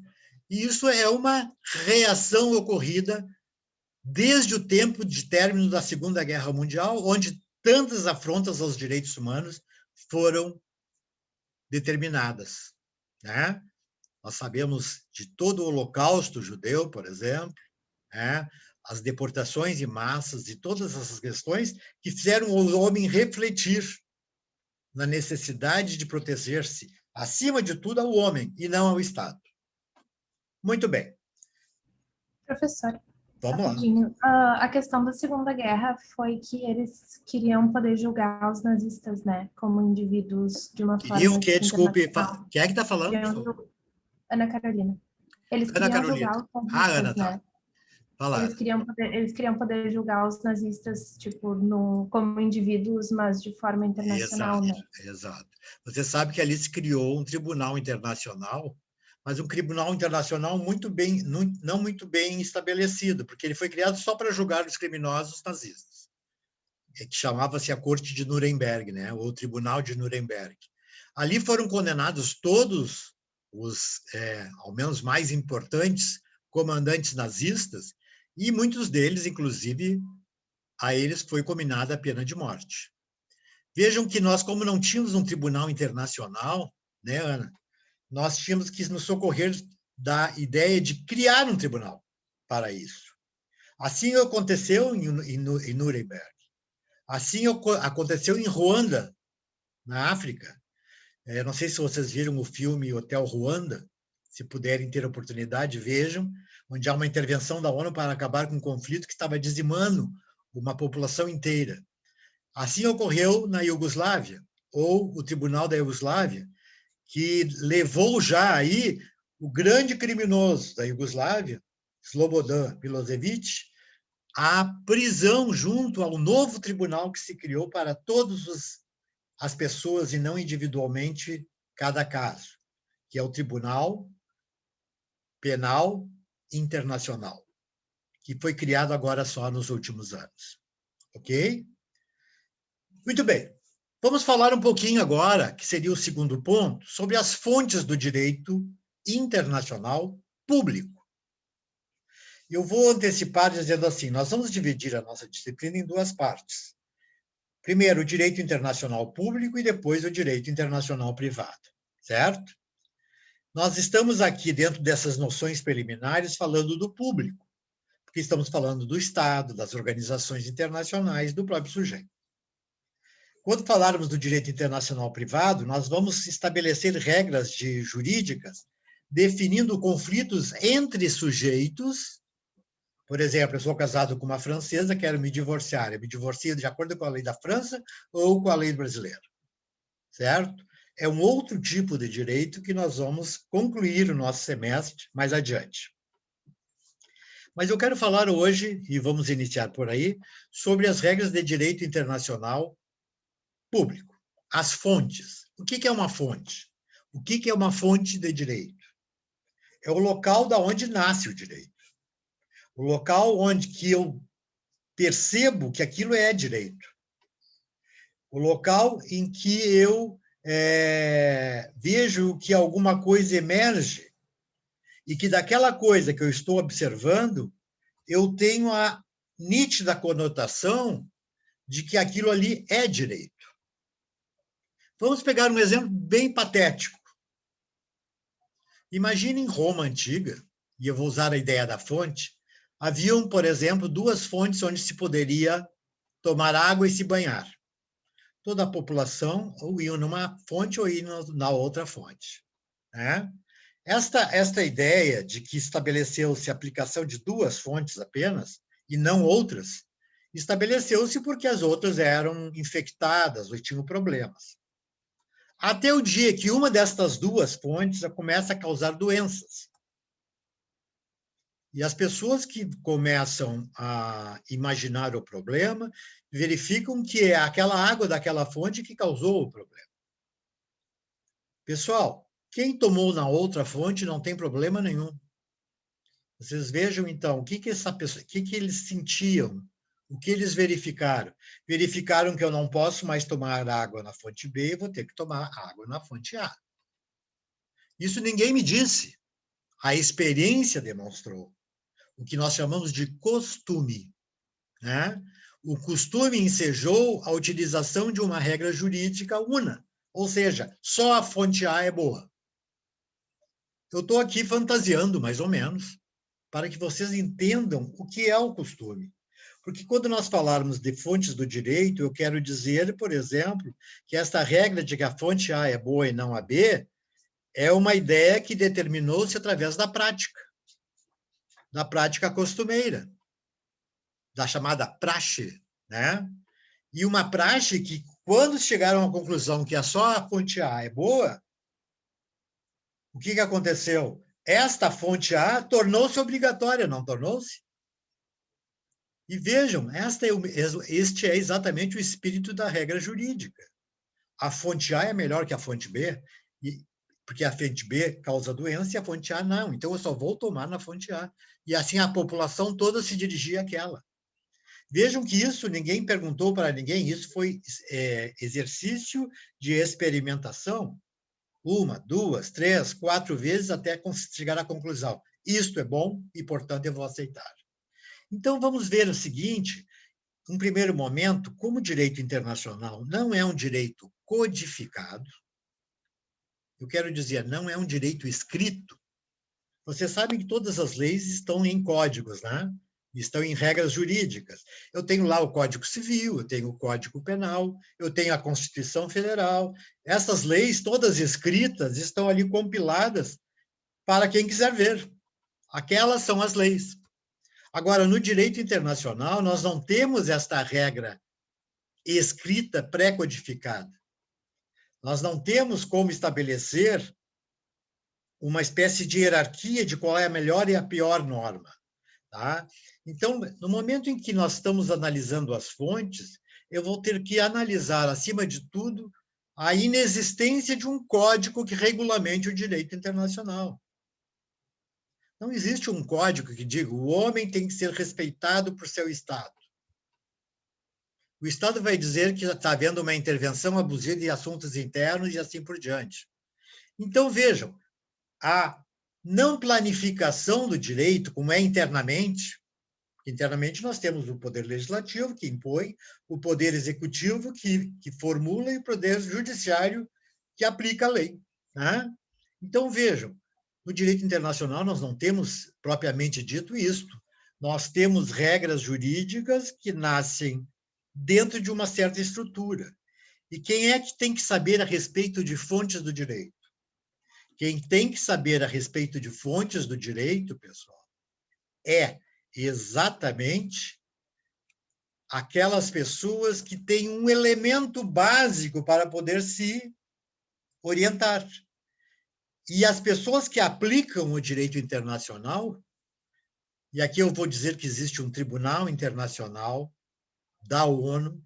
E isso é uma reação ocorrida desde o tempo de término da Segunda Guerra Mundial, onde tantas afrontas aos direitos humanos foram determinadas, né? Nós sabemos de todo o Holocausto judeu, por exemplo, né? As deportações em massas e todas essas questões que fizeram o homem refletir na necessidade de proteger-se, acima de tudo, ao homem e não ao Estado. Muito bem. Professor, vamos rapidinho. A questão da Segunda Guerra foi que eles queriam poder julgar os nazistas, né, como indivíduos de uma Queriam forma que, desculpe, internacional. quem é que está falando? Ana Carolina. Eles Ana queriam Carolina. julgar os Ana, nazistas, tá. né? Fala. Eles queriam poder julgar os nazistas, tipo, como indivíduos, mas de forma internacional, Exato, né? exato. Você sabe que ali se criou um tribunal internacional, mas um tribunal internacional não muito bem estabelecido, porque ele foi criado só para julgar os criminosos nazistas, que chamava-se a Corte de Nuremberg, né? Ou o Tribunal de Nuremberg. Ali foram condenados todos os, ao menos mais importantes, comandantes nazistas, e muitos deles, inclusive, a eles foi combinada a pena de morte. Vejam que nós, como não tínhamos um tribunal internacional, né, Ana, nós tínhamos que nos socorrer da ideia de criar um tribunal para isso. Assim aconteceu em Nuremberg. Assim aconteceu em Ruanda, na África. Não sei se vocês viram o filme Hotel Ruanda, se puderem ter oportunidade, vejam, onde há uma intervenção da ONU para acabar com um conflito que estava dizimando uma população inteira. Assim ocorreu na Iugoslávia, ou o Tribunal da Iugoslávia, que levou já aí o grande criminoso da Iugoslávia, Slobodan Milosevic, à prisão junto ao novo tribunal que se criou para todas as pessoas e não individualmente cada caso, que é o Tribunal Penal Internacional, que foi criado agora só nos últimos anos. Ok? Muito bem. Vamos falar um pouquinho agora, que seria o segundo ponto, sobre as fontes do direito internacional público. Eu vou antecipar dizendo assim, nós vamos dividir a nossa disciplina em duas partes. Primeiro, o direito internacional público e depois o direito internacional privado, certo? Nós estamos aqui, dentro dessas noções preliminares, falando do público, porque estamos falando do Estado, das organizações internacionais, do próprio sujeito. Quando falarmos do direito internacional privado, nós vamos estabelecer regras jurídicas definindo conflitos entre sujeitos. Por exemplo, eu sou casado com uma francesa, quero me divorciar. Eu me divorcio de acordo com a lei da França ou com a lei brasileira, certo? É um outro tipo de direito que nós vamos concluir o nosso semestre mais adiante. Mas eu quero falar hoje, e vamos iniciar por aí, sobre as regras de direito internacional público. As fontes. O que é uma fonte? O que é uma fonte de direito? é o local da onde nasce o direito. O local onde que eu percebo que aquilo é direito. O local em que eu vejo que alguma coisa emerge e que daquela coisa que eu estou observando, eu tenho a nítida conotação de que aquilo ali é direito. Vamos pegar um exemplo bem patético. Imagine em Roma antiga, e eu vou usar a ideia da fonte, haviam, por exemplo, 2 fontes onde se poderia tomar água e se banhar. Toda a população ou ia numa fonte ou ia na outra fonte, né? Esta ideia de que estabeleceu-se a aplicação de 2 fontes apenas, e não outras, estabeleceu-se porque as outras eram infectadas ou tinham problemas. Até o dia que uma destas 2 fontes começa a causar doenças. E as pessoas que começam a imaginar o problema verificam que é aquela água daquela fonte que causou o problema. Pessoal, quem tomou na outra fonte não tem problema nenhum. Vocês vejam, então, o que eles sentiam, o que eles verificaram. Verificaram que eu não posso mais tomar água na fonte B e vou ter que tomar água na fonte A. Isso ninguém me disse. A experiência demonstrou. O que nós chamamos de costume, né? O costume ensejou a utilização de uma regra jurídica una, ou seja, só a fonte A é boa. Eu estou aqui fantasiando, mais ou menos, para que vocês entendam o que é o costume. Porque quando nós falarmos de fontes do direito, eu quero dizer, por exemplo, que esta regra de que a fonte A é boa e não a B é uma ideia que determinou-se através da prática costumeira, da chamada praxe, né? E uma praxe que, quando chegaram à conclusão que só a fonte A é boa, o que aconteceu? Esta fonte A tornou-se obrigatória, não tornou-se? E vejam, este é exatamente o espírito da regra jurídica. A fonte A é melhor que a fonte B, porque a fonte B causa doença e a fonte A não. Então, eu só vou tomar na fonte A. E assim a população toda se dirigia àquela. Vejam que isso ninguém perguntou para ninguém, isso foi exercício de experimentação. 1, 2, 3, 4 vezes até chegar à conclusão. Isto é bom e, portanto, eu vou aceitar. Então, vamos ver o seguinte, em primeiro momento, como o direito internacional não é um direito codificado, eu quero dizer, não é um direito escrito. Vocês sabem que todas as leis estão em códigos, né? Estão em regras jurídicas. Eu tenho lá o Código Civil, eu tenho o Código Penal, eu tenho a Constituição Federal. Essas leis, todas escritas, estão ali compiladas para quem quiser ver. Aquelas são as leis. Agora, no direito internacional, nós não temos esta regra escrita, pré-codificada. Nós não temos como estabelecer uma espécie de hierarquia de qual é a melhor e a pior norma. Tá? Então, no momento em que nós estamos analisando as fontes, eu vou ter que analisar, acima de tudo, a inexistência de um código que regulamente o direito internacional. Não existe um código que diga o homem tem que ser respeitado por seu Estado. O Estado vai dizer que está havendo uma intervenção abusiva em assuntos internos e assim por diante. Então, vejam, a não planificação do direito, como é internamente nós temos o poder legislativo, que impõe, o poder executivo, que formula, e o poder judiciário, que aplica a lei. Né? Então, vejam, no direito internacional nós não temos, propriamente dito, isto. Nós temos regras jurídicas que nascem dentro de uma certa estrutura. E quem é que tem que saber a respeito de fontes do direito? Quem tem que saber a respeito de fontes do direito, pessoal, é exatamente aquelas pessoas que têm um elemento básico para poder se orientar. E as pessoas que aplicam o direito internacional, e aqui eu vou dizer que existe um tribunal internacional da ONU,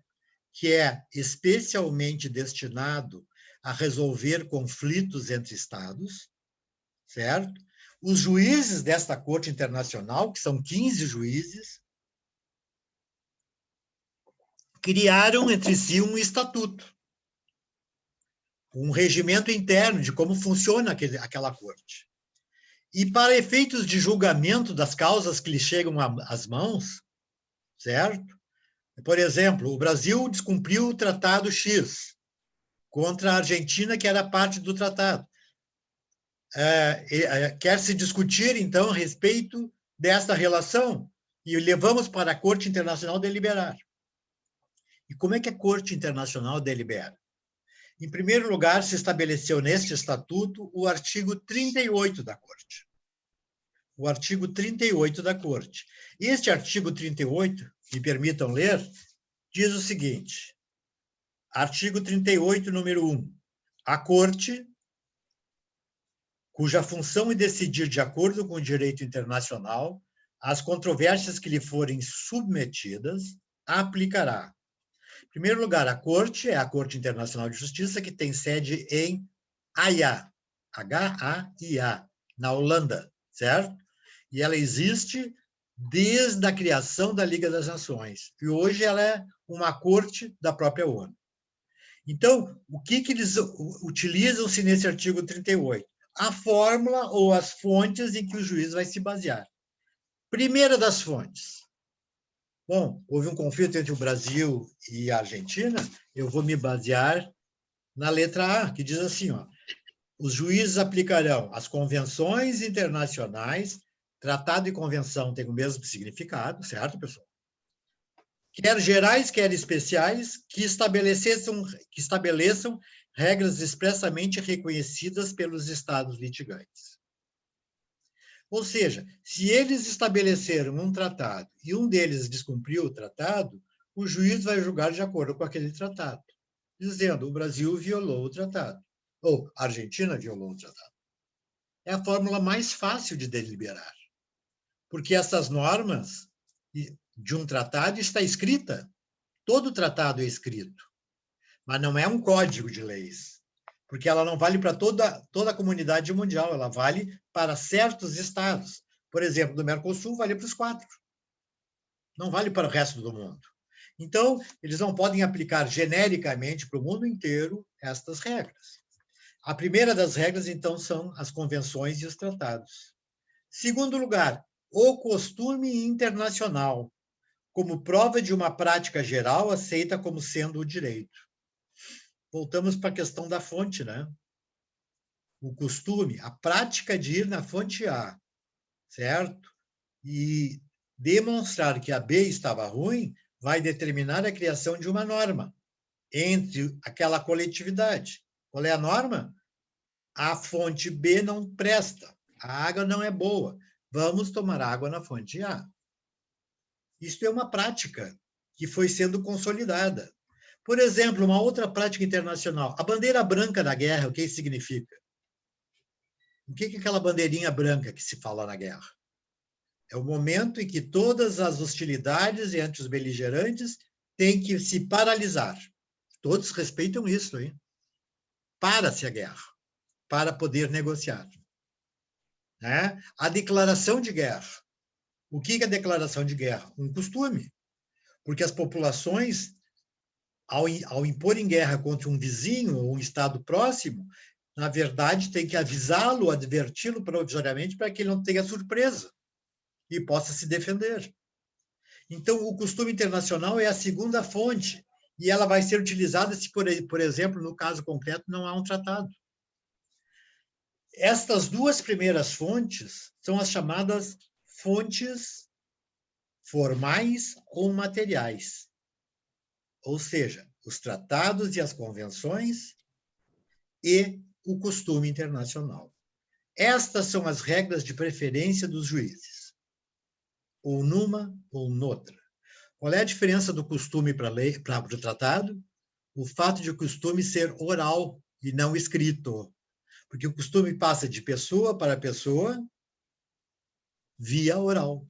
que é especialmente destinado a resolver conflitos entre Estados, certo? os juízes desta Corte Internacional, que são 15 juízes, criaram entre si um estatuto, um regimento interno de como funciona aquela corte. E para efeitos de julgamento das causas que lhe chegam às mãos, certo? Por exemplo, o Brasil descumpriu o Tratado X contra a Argentina, que era parte do tratado. Quer se discutir, então, a respeito desta relação e levamos para a Corte Internacional deliberar. E como é que a Corte Internacional delibera? Em primeiro lugar, se estabeleceu neste estatuto o artigo 38 da Corte. O artigo 38 da Corte. Este artigo 38, me permitam ler, diz o seguinte: artigo 38, número 1. A Corte, cuja função é decidir de acordo com o direito internacional as controvérsias que lhe forem submetidas, aplicará. Em primeiro lugar, a Corte é a Corte Internacional de Justiça, que tem sede em Haia, H-A-I-A, na Holanda, certo? E ela existe desde a criação da Liga das Nações. E hoje ela é uma corte da própria ONU. Então, o que eles utilizam-se nesse artigo 38? A fórmula ou as fontes em que o juiz vai se basear. Primeira das fontes. Bom, houve um conflito entre o Brasil e a Argentina, eu vou me basear na letra A, que diz assim, ó: os juízes aplicarão as convenções internacionais, tratado e convenção têm o mesmo significado, certo, pessoal? Quer gerais, quer especiais, que estabeleçam regras expressamente reconhecidas pelos estados litigantes. Ou seja, se eles estabeleceram um tratado e um deles descumpriu o tratado, o juiz vai julgar de acordo com aquele tratado, dizendo: o Brasil violou o tratado, ou a Argentina violou o tratado. É a fórmula mais fácil de deliberar, porque essas normas de um tratado está escrita. Todo tratado é escrito, mas não é um código de leis, porque ela não vale para toda a comunidade mundial, ela vale para certos estados. Por exemplo, do Mercosul vale para os 4, não vale para o resto do mundo. Então, eles não podem aplicar genericamente para o mundo inteiro estas regras. A primeira das regras, então, são as convenções e os tratados. Segundo lugar, o costume internacional, como prova de uma prática geral aceita como sendo o direito. Voltamos para a questão da fonte, né? O costume, a prática de ir na fonte A, certo? E demonstrar que a B estava ruim vai determinar a criação de uma norma entre aquela coletividade. Qual é a norma? A fonte B não presta, a água não é boa, vamos tomar água na fonte A. Isto é uma prática que foi sendo consolidada. Por exemplo, uma outra prática internacional, a bandeira branca da guerra, o que isso significa? O que é aquela bandeirinha branca que se fala na guerra? É o momento em que todas as hostilidades entre os beligerantes têm que se paralisar. Todos respeitam isso, hein? Para-se a guerra, para poder negociar. Né? A declaração de guerra. O que é a declaração de guerra? Um costume. Porque as populações, ao impor em guerra contra um vizinho ou um estado próximo, na verdade, tem que avisá-lo, adverti-lo provisoriamente para que ele não tenha surpresa e possa se defender. Então, o costume internacional é a segunda fonte e ela vai ser utilizada se, por exemplo, no caso concreto, não há um tratado. Estas duas primeiras fontes são as chamadas fontes formais ou materiais, ou seja, os tratados e as convenções e o costume internacional. Estas são as regras de preferência dos juízes, ou numa ou noutra. Qual é a diferença do costume para o tratado? O fato de o costume ser oral e não escrito, porque o costume passa de pessoa para pessoa via oral.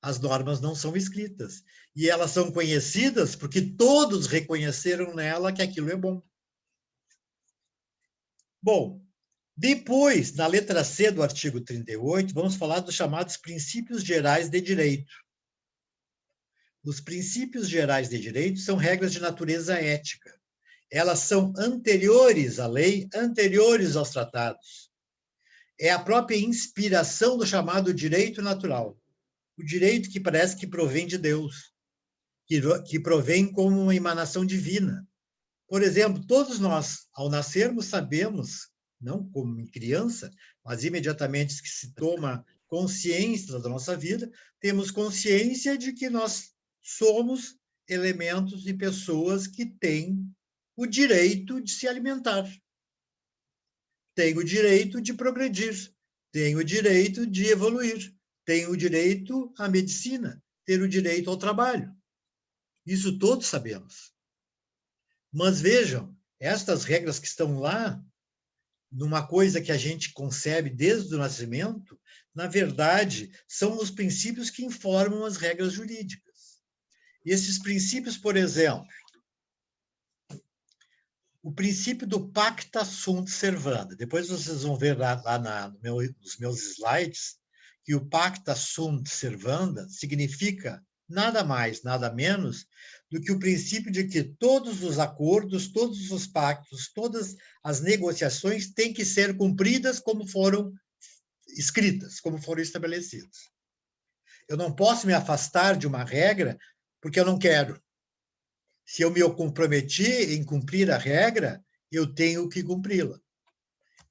As normas não são escritas. E elas são conhecidas porque todos reconheceram nela que aquilo é bom. Bom, Depois, na letra C do artigo 38, vamos falar dos chamados princípios gerais de direito. Os princípios gerais de direito são regras de natureza ética. Elas são anteriores à lei, anteriores aos tratados. É a própria inspiração do chamado direito natural. O direito que parece que provém de Deus, que provém como uma emanação divina. Por exemplo, todos nós, ao nascermos, sabemos, não como criança, mas imediatamente que se toma consciência da nossa vida, temos consciência de que nós somos elementos e pessoas que têm o direito de se alimentar, têm o direito de progredir, têm o direito de evoluir, têm o direito à medicina, ter o direito ao trabalho. Isso todos sabemos. Mas vejam, estas regras que estão lá, numa coisa que a gente concebe desde o nascimento, na verdade, são os princípios que informam as regras jurídicas. Esses princípios, por exemplo, o princípio do pacta sunt servanda. Depois vocês vão ver lá nos meus slides que o pacta sunt servanda significa nada mais, nada menos do que o princípio de que todos os acordos, todos os pactos, todas as negociações têm que ser cumpridas como foram escritas, como foram estabelecidas. Eu não posso me afastar de uma regra porque eu não quero. Se eu me comprometi em cumprir a regra, eu tenho que cumpri-la.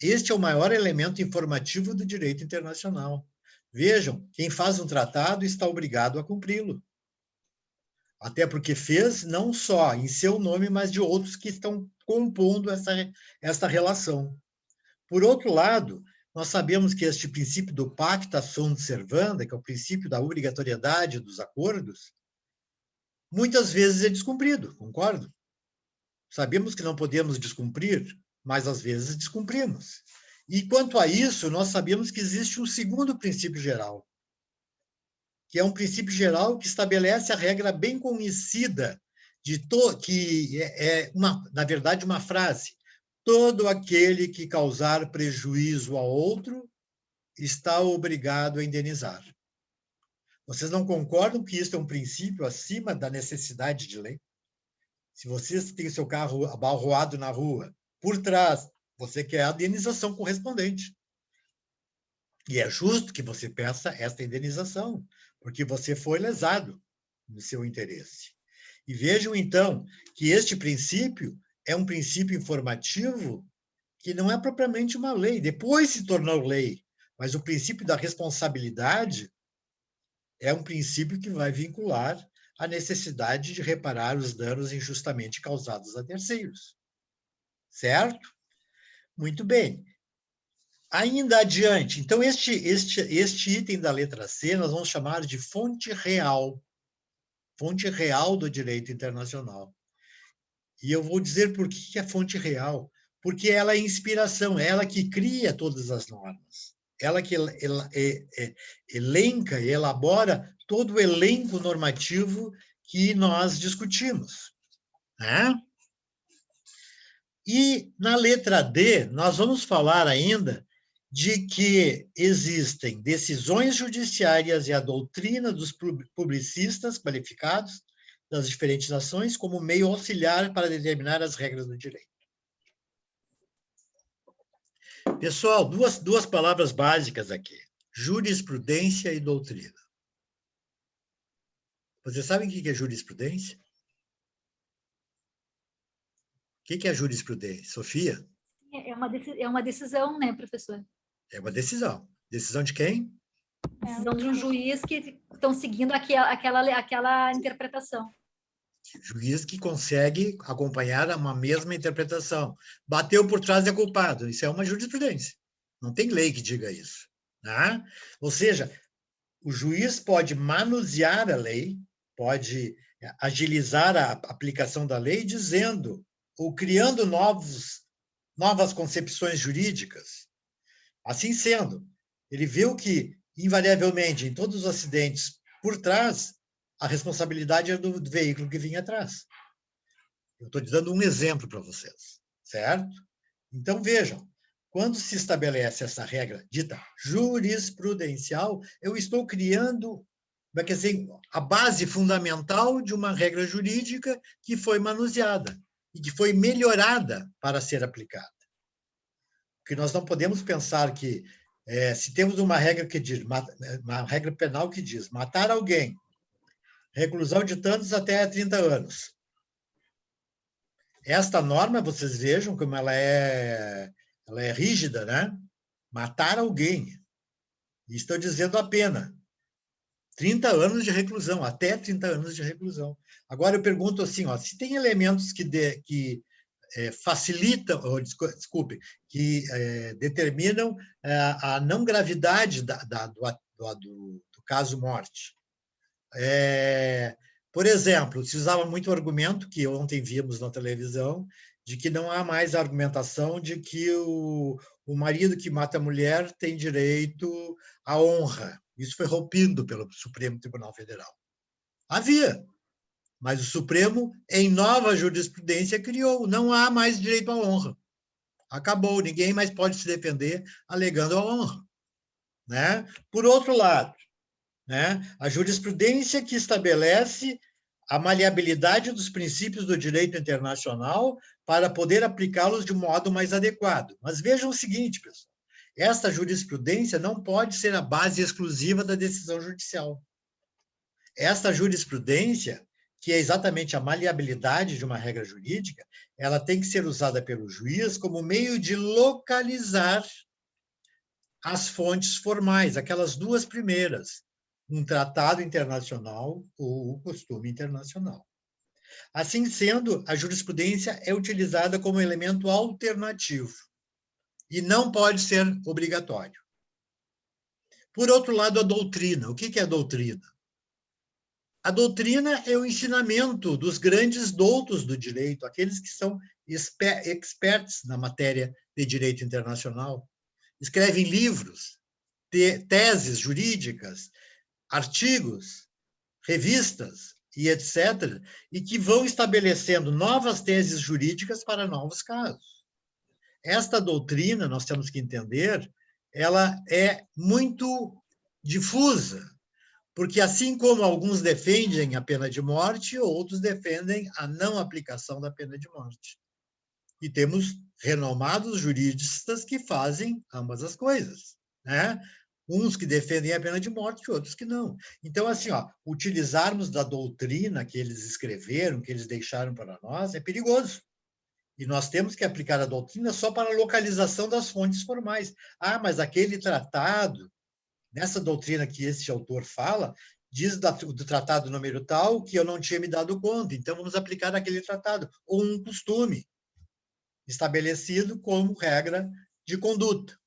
Este é o maior elemento informativo do direito internacional. Vejam, quem faz um tratado está obrigado a cumpri-lo. Até porque fez não só em seu nome, mas de outros que estão compondo esta relação. Por outro lado, nós sabemos que este princípio do pacta sunt servanda, que é o princípio da obrigatoriedade dos acordos, muitas vezes é descumprido, concordo? Sabemos que não podemos descumprir, mas às vezes descumprimos. E quanto a isso, nós sabemos que existe um segundo princípio geral, que é um princípio geral que estabelece a regra bem conhecida, que na verdade, uma frase: todo aquele que causar prejuízo a outro está obrigado a indenizar. Vocês não concordam que isso é um princípio acima da necessidade de lei? Se você tem seu carro abarroado na rua, por trás, você quer a indenização correspondente. E é justo que você peça esta indenização, porque você foi lesado no seu interesse. E vejam, então, que este princípio é um princípio informativo que não é propriamente uma lei, depois se tornou lei, mas o princípio da responsabilidade é um princípio que vai vincular a necessidade de reparar os danos injustamente causados a terceiros. Certo? Muito bem. Ainda adiante, então, este item da letra C nós vamos chamar de fonte real do direito internacional. E eu vou dizer por que é fonte real, porque ela é inspiração, é ela que cria todas as normas, ela que elenca e elabora todo o elenco normativo que nós discutimos. Né? E na letra D, nós vamos falar ainda de que existem decisões judiciárias e a doutrina dos publicistas qualificados das diferentes nações como meio auxiliar para determinar as regras do direito. Pessoal, duas palavras básicas aqui: jurisprudência e doutrina. Vocês sabem o que é jurisprudência? O que é jurisprudência? Sofia? É uma decisão, né, professor? É uma decisão. Decisão de quem? Decisão de um juiz que estão seguindo aquela interpretação. Juiz que consegue acompanhar uma mesma interpretação. Bateu por trás é culpado. Isso é uma jurisprudência. Não tem lei que diga isso. Né? Ou seja, o juiz pode manusear a lei, pode agilizar a aplicação da lei, dizendo ou criando novas concepções jurídicas. Assim sendo, ele viu que, invariavelmente, em todos os acidentes, por trás, a responsabilidade é do veículo que vinha atrás. Eu estou te dando um exemplo para vocês, certo? Então, vejam, quando se estabelece essa regra dita jurisprudencial, eu estou criando, quer dizer, a base fundamental de uma regra jurídica que foi manuseada e que foi melhorada para ser aplicada. Porque nós não podemos pensar que, se temos uma regra que diz, uma regra penal que diz matar alguém, reclusão de tantos até 30 anos. Esta norma, vocês vejam como ela é rígida, né? Matar alguém. E estou dizendo a pena. 30 anos de reclusão, até 30 anos de reclusão. Agora eu pergunto assim, ó, se tem elementos que facilitam, ou, desculpe, que determinam a não gravidade do caso morte. Por exemplo, se usava muito o argumento, que ontem vimos na televisão, de que não há mais a argumentação de que o marido que mata a mulher tem direito à honra. Isso foi rompido pelo Supremo Tribunal Federal. Havia, mas o Supremo, em nova jurisprudência, criou. Não há mais direito à honra. Acabou, ninguém mais pode se defender alegando a honra. Né? Por outro lado, né, a jurisprudência que estabelece a maleabilidade dos princípios do direito internacional para poder aplicá-los de modo mais adequado. Mas vejam o seguinte, pessoal, esta jurisprudência não pode ser a base exclusiva da decisão judicial. Esta jurisprudência, que é exatamente a maleabilidade de uma regra jurídica, ela tem que ser usada pelo juiz como meio de localizar as fontes formais, aquelas duas primeiras, um tratado internacional ou o costume internacional. Assim sendo, a jurisprudência é utilizada como elemento alternativo e não pode ser obrigatório. Por outro lado, a doutrina. O que é a doutrina? A doutrina é o ensinamento dos grandes doutos do direito, aqueles que são experts na matéria de direito internacional, escrevem livros, teses jurídicas, artigos, revistas e etc., e que vão estabelecendo novas teses jurídicas para novos casos. Esta doutrina, nós temos que entender, ela é muito difusa, porque assim como alguns defendem a pena de morte, outros defendem a não aplicação da pena de morte. E temos renomados juristas que fazem ambas as coisas, né? Uns que defendem a pena de morte, outros que não. Então, assim, ó, utilizarmos da doutrina que eles escreveram, que eles deixaram para nós, é perigoso. E nós temos que aplicar a doutrina só para a localização das fontes formais. Ah, mas aquele tratado, nessa doutrina que esse autor fala, diz do tratado número tal que eu não tinha me dado conta, então vamos aplicar aquele tratado, ou um costume estabelecido como regra de conduta.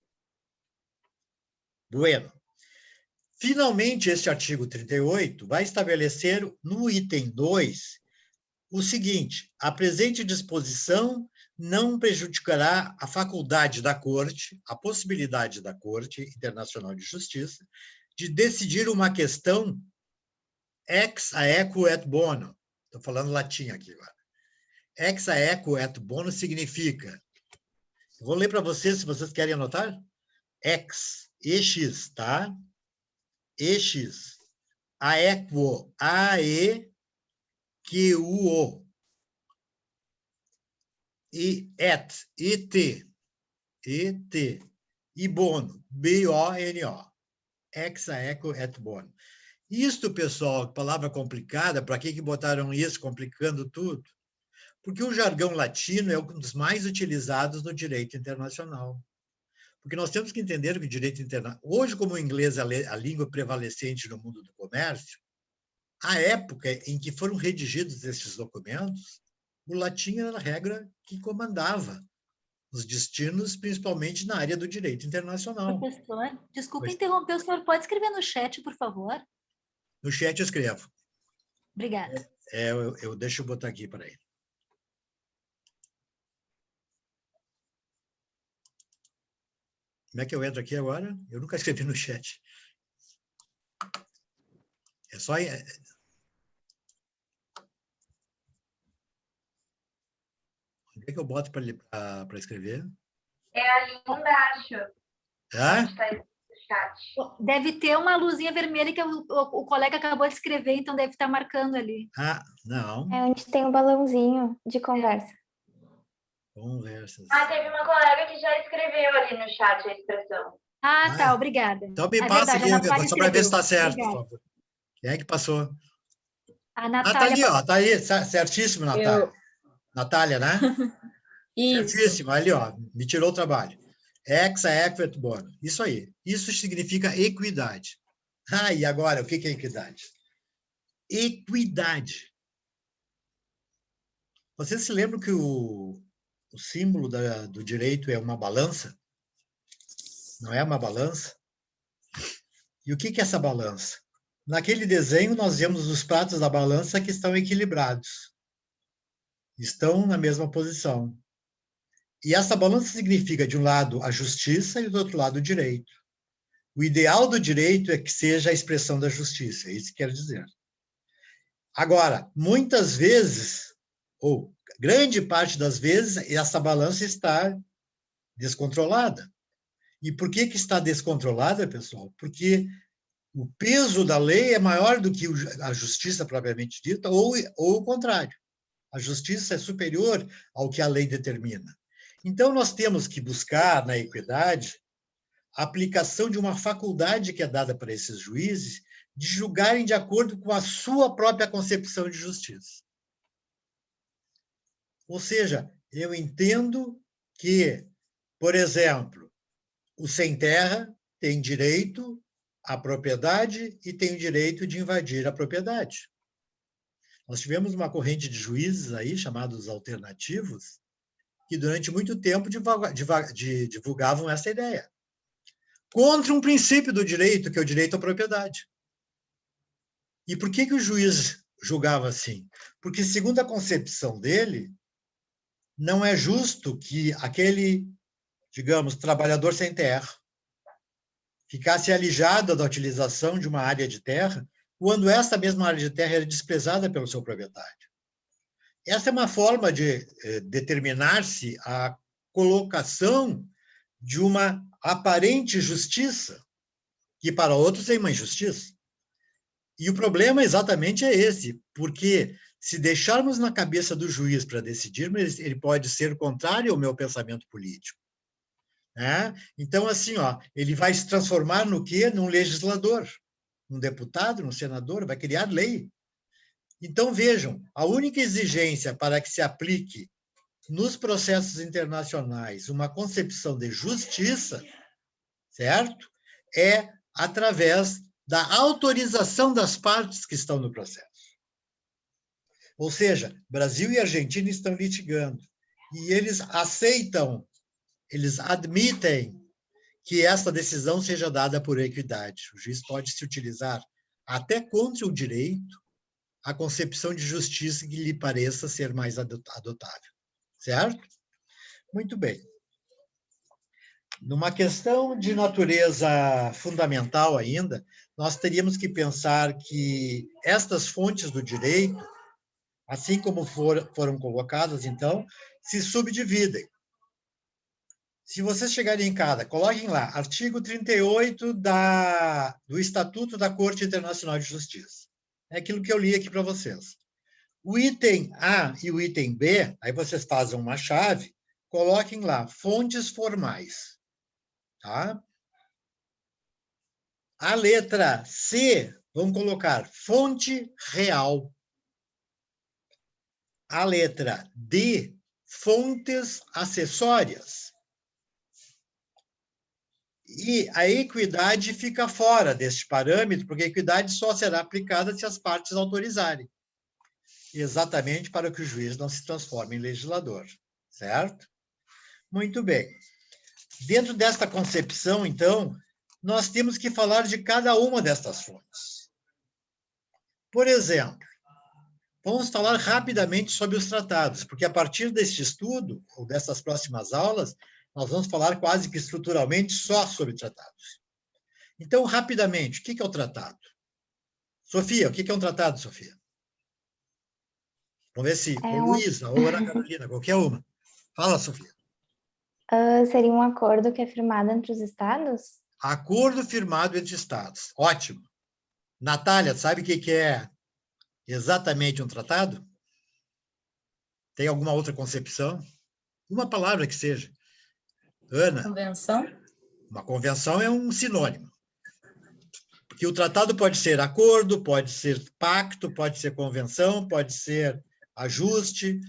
Bueno. Finalmente, este artigo 38 vai estabelecer, no item 2, o seguinte: a presente disposição não prejudicará a faculdade da Corte, a possibilidade da Corte Internacional de Justiça, de decidir uma questão ex aequo et bono. Estou falando latim aqui agora. Ex aequo et bono significa... Eu vou ler para vocês, se vocês querem anotar. Ex, EX, tá? EX, aequo, A-E-Q-U-O. E et, E-T, E-T. E bono, B-O-N-O. Ex aequo et bono. Isto, pessoal, palavra complicada, para que botaram isso, complicando tudo? Porque o jargão latino é um dos mais utilizados no direito internacional. Porque nós temos que entender que o direito internacional... Hoje, como o inglês é a língua prevalecente no mundo do comércio, a época em que foram redigidos esses documentos, o latim era a regra que comandava os destinos, principalmente na área do direito internacional. Professor, desculpa interromper, o senhor pode escrever no chat, por favor? No chat eu escrevo. Obrigada. Deixa eu botar aqui para ele. Como é que eu entro aqui agora? Eu nunca escrevi no chat. É só... Onde é que eu boto para escrever? É ali embaixo, Tá? onde está no chat. Deve ter uma luzinha vermelha que o colega acabou de escrever, então deve estar marcando ali. Ah, não. É onde tem um balãozinho de conversa. Conversas. Ah, teve uma colega que já escreveu ali no chat a expressão. Ah, tá, obrigada. Então me É passa verdade, a aqui, Natália só para ver se escreveu. está certo, por Obrigada. favor. Quem é que passou? A Ah, tá Natália ali, ó. passou. Tá aí, certíssimo, Natália. Eu, Natália, né? isso. Certíssimo, ali, ó. Me tirou o trabalho. Exa, equit, bono. Isso aí. Isso significa equidade. Ah, e agora, o que é equidade? Equidade. Vocês se lembram que o símbolo do direito é uma balança? Não é uma balança? E o que é essa balança? Naquele desenho, nós vemos os pratos da balança que estão equilibrados. Estão na mesma posição. E essa balança significa, de um lado, a justiça e do outro lado, o direito. O ideal do direito é que seja a expressão da justiça, é isso que quero dizer. Agora, muitas vezes, ou grande parte das vezes, essa balança está descontrolada. E por que está descontrolada, pessoal? Porque o peso da lei é maior do que a justiça propriamente dita, ou o contrário. A justiça é superior ao que a lei determina. Então, nós temos que buscar, na equidade, a aplicação de uma faculdade que é dada para esses juízes de julgarem de acordo com a sua própria concepção de justiça. Ou seja, eu entendo que, por exemplo, o sem terra tem direito à propriedade e tem o direito de invadir a propriedade. Nós tivemos uma corrente de juízes aí, chamados alternativos, que durante muito tempo divulgavam essa ideia. Contra um princípio do direito, que é o direito à propriedade. E por que o juiz julgava assim? Porque, segundo a concepção dele, não é justo que aquele, digamos, trabalhador sem terra ficasse alijado da utilização de uma área de terra, quando essa mesma área de terra era desprezada pelo seu proprietário. Essa é uma forma de determinar-se a colocação de uma aparente justiça, que para outros é uma injustiça. E o problema exatamente é esse, porque se deixarmos na cabeça do juiz para decidirmos, ele pode ser contrário ao meu pensamento político. Né? Então, assim, ó, ele vai se transformar no quê? Num legislador, num deputado, num senador, vai criar lei. Então, vejam, a única exigência para que se aplique nos processos internacionais uma concepção de justiça, certo? É através da autorização das partes que estão no processo. Ou seja, Brasil e Argentina estão litigando e eles aceitam, eles admitem que essa decisão seja dada por equidade. O juiz pode se utilizar até contra o direito a concepção de justiça que lhe pareça ser mais adotável. Certo? Muito bem. Numa questão de natureza fundamental ainda, nós teríamos que pensar que estas fontes do direito, assim como foram colocadas, então, se subdividem. Se vocês chegarem em casa, coloquem lá, artigo 38 do Estatuto da Corte Internacional de Justiça. É aquilo que eu li aqui para vocês. O item A e o item B, aí vocês fazem uma chave, coloquem lá, fontes formais. Tá? A letra C, vamos colocar fonte real. A letra D, fontes acessórias. E a equidade fica fora deste parâmetro, porque a equidade só será aplicada se as partes autorizarem. Exatamente para que o juiz não se transforme em legislador. Certo? Muito bem. Dentro desta concepção, então, nós temos que falar de cada uma destas fontes. Por exemplo, vamos falar rapidamente sobre os tratados, porque a partir deste estudo, ou dessas próximas aulas, nós vamos falar quase que estruturalmente só sobre tratados. Então, rapidamente, o que é o tratado? Sofia, o que é um tratado, Sofia? Vamos ver se, ou Luísa, ou Ana Carolina, qualquer uma. Fala, Sofia. Seria um acordo que é firmado entre os estados? Acordo firmado entre estados. Ótimo. Natália, sabe o que é exatamente um tratado? Tem alguma outra concepção? Uma palavra que seja. Ana? Convenção? Uma convenção é um sinônimo. Porque o tratado pode ser acordo, pode ser pacto, pode ser convenção, pode ser ajuste.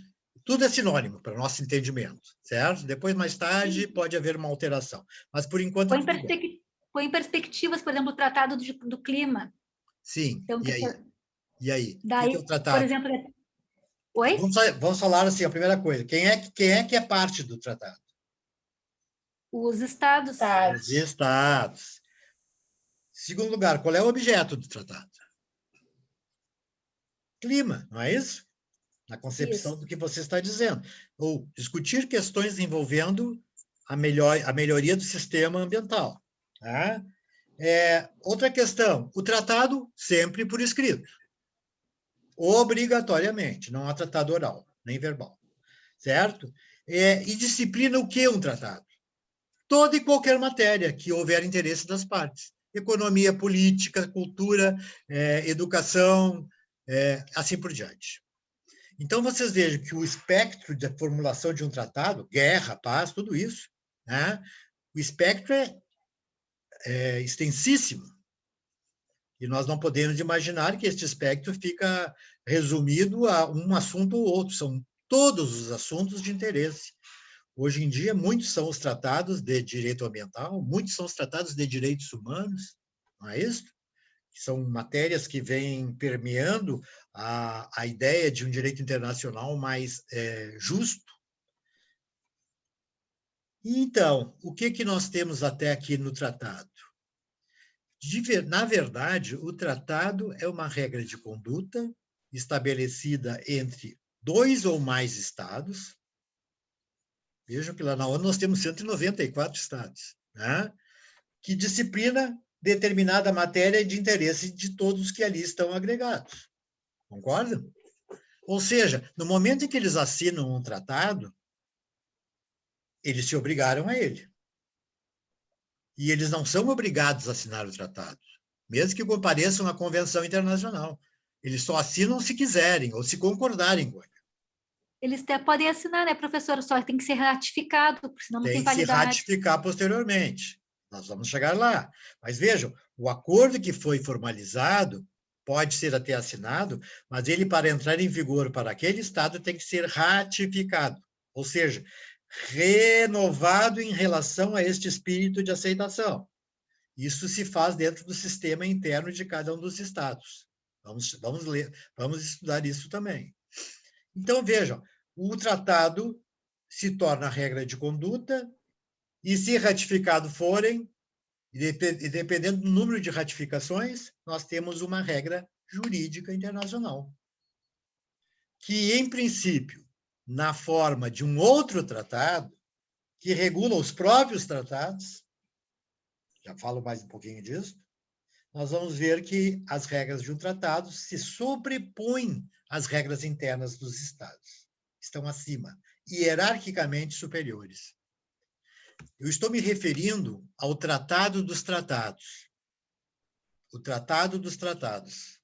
Tudo é sinônimo para o nosso entendimento, certo? Depois, mais tarde, pode haver uma alteração. Mas, por enquanto, Põe tudo igual. põe em perspectivas, por exemplo, o Tratado do Clima. Sim, Então, e aí? E aí? O daí, que é o tratado? por exemplo... Oi? Vamos falar assim, a primeira coisa. Quem é que é parte do tratado? Os estados. Os estados. Segundo lugar, qual é o objeto do tratado? Clima, não é isso? Na concepção do que você está dizendo. Ou discutir questões envolvendo a melhoria do sistema ambiental. Tá? Outra questão, o tratado sempre por escrito. Obrigatoriamente, não há tratado oral, nem verbal. Certo? E disciplina o que é um tratado? Toda e qualquer matéria que houver interesse das partes. Economia, política, cultura, educação, assim por diante. Então, vocês vejam que o espectro da formulação de um tratado, guerra, paz, tudo isso, né? O espectro é extensíssimo. E nós não podemos imaginar que este espectro fica resumido a um assunto ou outro. São todos os assuntos de interesse. Hoje em dia, muitos são os tratados de direito ambiental, muitos são os tratados de direitos humanos, não é isso? São matérias que vêm permeando a ideia de um direito internacional mais justo. Então, o que nós temos até aqui no tratado? Na verdade, o tratado é uma regra de conduta estabelecida entre 2 ou mais estados. Vejam que lá na ONU nós temos 194 estados, né? Que disciplina determinada matéria de interesse de todos que ali estão agregados. Concordam? Ou seja, no momento em que eles assinam um tratado, eles se obrigaram a ele. E eles não são obrigados a assinar o tratado, mesmo que compareçam à Convenção Internacional. Eles só assinam se quiserem ou se concordarem com ele. Eles até podem assinar, né, professor? Só tem que ser ratificado, porque senão não tem Tem que se validade. ratificar posteriormente. Nós vamos chegar lá. Mas vejam, o acordo que foi formalizado pode ser até assinado, mas ele, para entrar em vigor para aquele Estado, tem que ser ratificado. Ou seja, renovado em relação a este espírito de aceitação. Isso se faz dentro do sistema interno de cada um dos estados. Vamos ler, vamos estudar isso também. Então, vejam, o tratado se torna regra de conduta e, se ratificado forem, e dependendo do número de ratificações, nós temos uma regra jurídica internacional, que, em princípio, na forma de um outro tratado, que regula os próprios tratados, já falo mais um pouquinho disso, nós vamos ver que as regras de um tratado se sobrepõem às regras internas dos Estados. Estão acima, hierarquicamente superiores. Eu estou me referindo ao Tratado dos Tratados. O Tratado dos Tratados.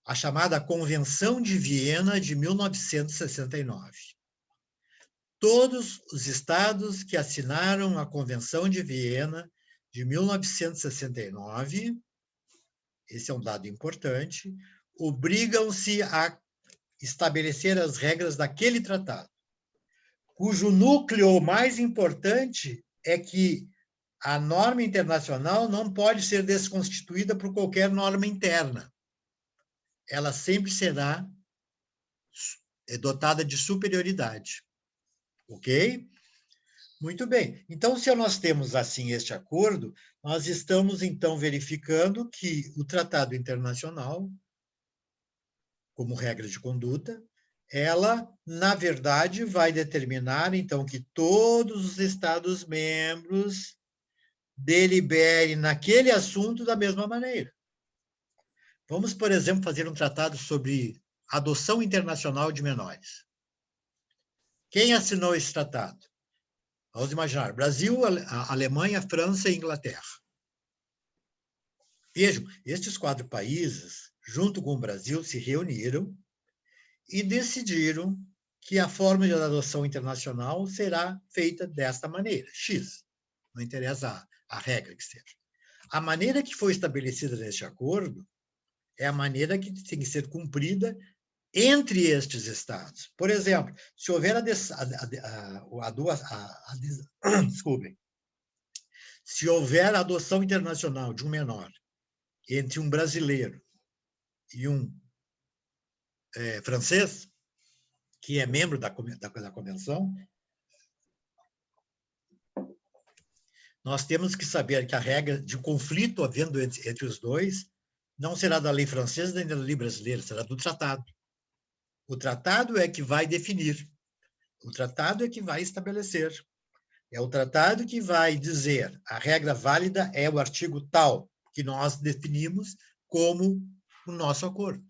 A chamada Convenção de Viena de 1969. Todos os estados que assinaram a Convenção de Viena de 1969, esse é um dado importante, obrigam-se a estabelecer as regras daquele tratado, cujo núcleo mais importante é que a norma internacional não pode ser desconstituída por qualquer norma interna. Ela sempre será dotada de superioridade. Ok? Muito bem. Então, se nós temos, assim, este acordo, nós estamos, então, verificando que o Tratado Internacional, como regra de conduta, ela, na verdade, vai determinar, então, que todos os Estados-membros deliberem naquele assunto da mesma maneira. Vamos, por exemplo, fazer um tratado sobre adoção internacional de menores. Quem assinou esse tratado? Vamos imaginar, Brasil, Alemanha, França e Inglaterra. Vejam, estes 4 países, junto com o Brasil, se reuniram e decidiram que a forma de adoção internacional será feita desta maneira, X. Não interessa a regra que seja. A maneira que foi estabelecida neste acordo é a maneira que tem que ser cumprida entre estes estados. Por exemplo, se houver desculpem, se houver a adoção internacional de um menor entre um brasileiro e um francês, que é membro da convenção, nós temos que saber que a regra de conflito havendo entre os dois não será da lei francesa nem da lei brasileira, será do tratado. O tratado é que vai definir, o tratado é que vai estabelecer. É o tratado que vai dizer a regra válida é o artigo tal, que nós definimos como o nosso acordo.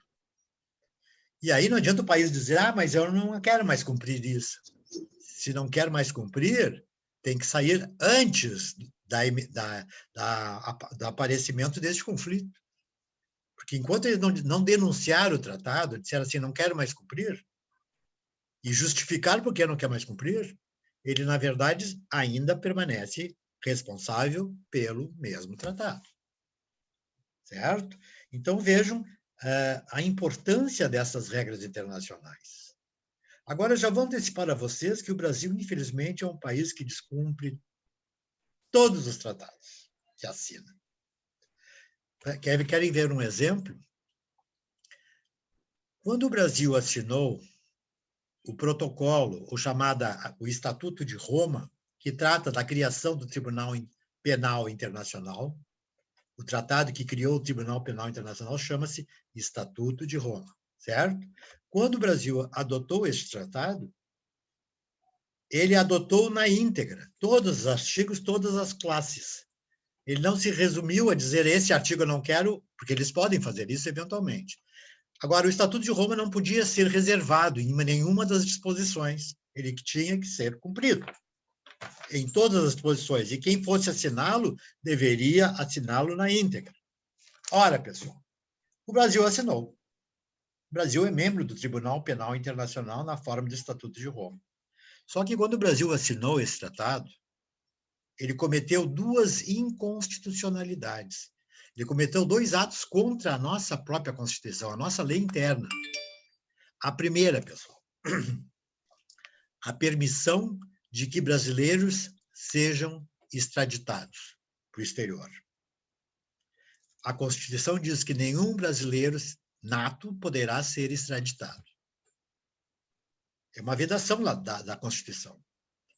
E aí não adianta o país dizer, mas eu não quero mais cumprir isso. Se não quer mais cumprir, tem que sair antes do aparecimento deste conflito. Porque enquanto eles não denunciaram o tratado, disseram assim, não quero mais cumprir, e justificar por que não quer mais cumprir, ele, na verdade, ainda permanece responsável pelo mesmo tratado. Certo? Então, vejam a importância dessas regras internacionais. Agora, já vou antecipar a vocês que o Brasil, infelizmente, é um país que descumpre todos os tratados que assina. Querem ver um exemplo? Quando o Brasil assinou o protocolo, o Estatuto de Roma, que trata da criação do Tribunal Penal Internacional, o tratado que criou o Tribunal Penal Internacional chama-se Estatuto de Roma, certo? Quando o Brasil adotou este tratado, ele adotou na íntegra todos os artigos, todas as classes. Ele não se resumiu a dizer esse artigo eu não quero, porque eles podem fazer isso eventualmente. Agora, o Estatuto de Roma não podia ser reservado em nenhuma das disposições. Ele tinha que ser cumprido em todas as disposições. E quem fosse assiná-lo, deveria assiná-lo na íntegra. Ora, pessoal, o Brasil assinou. O Brasil é membro do Tribunal Penal Internacional na forma do Estatuto de Roma. Só que quando o Brasil assinou esse tratado, ele cometeu 2 inconstitucionalidades. Ele cometeu 2 atos contra a nossa própria Constituição, a nossa lei interna. A primeira, pessoal, a permissão de que brasileiros sejam extraditados para o exterior. A Constituição diz que nenhum brasileiro nato poderá ser extraditado. É uma vedação da Constituição.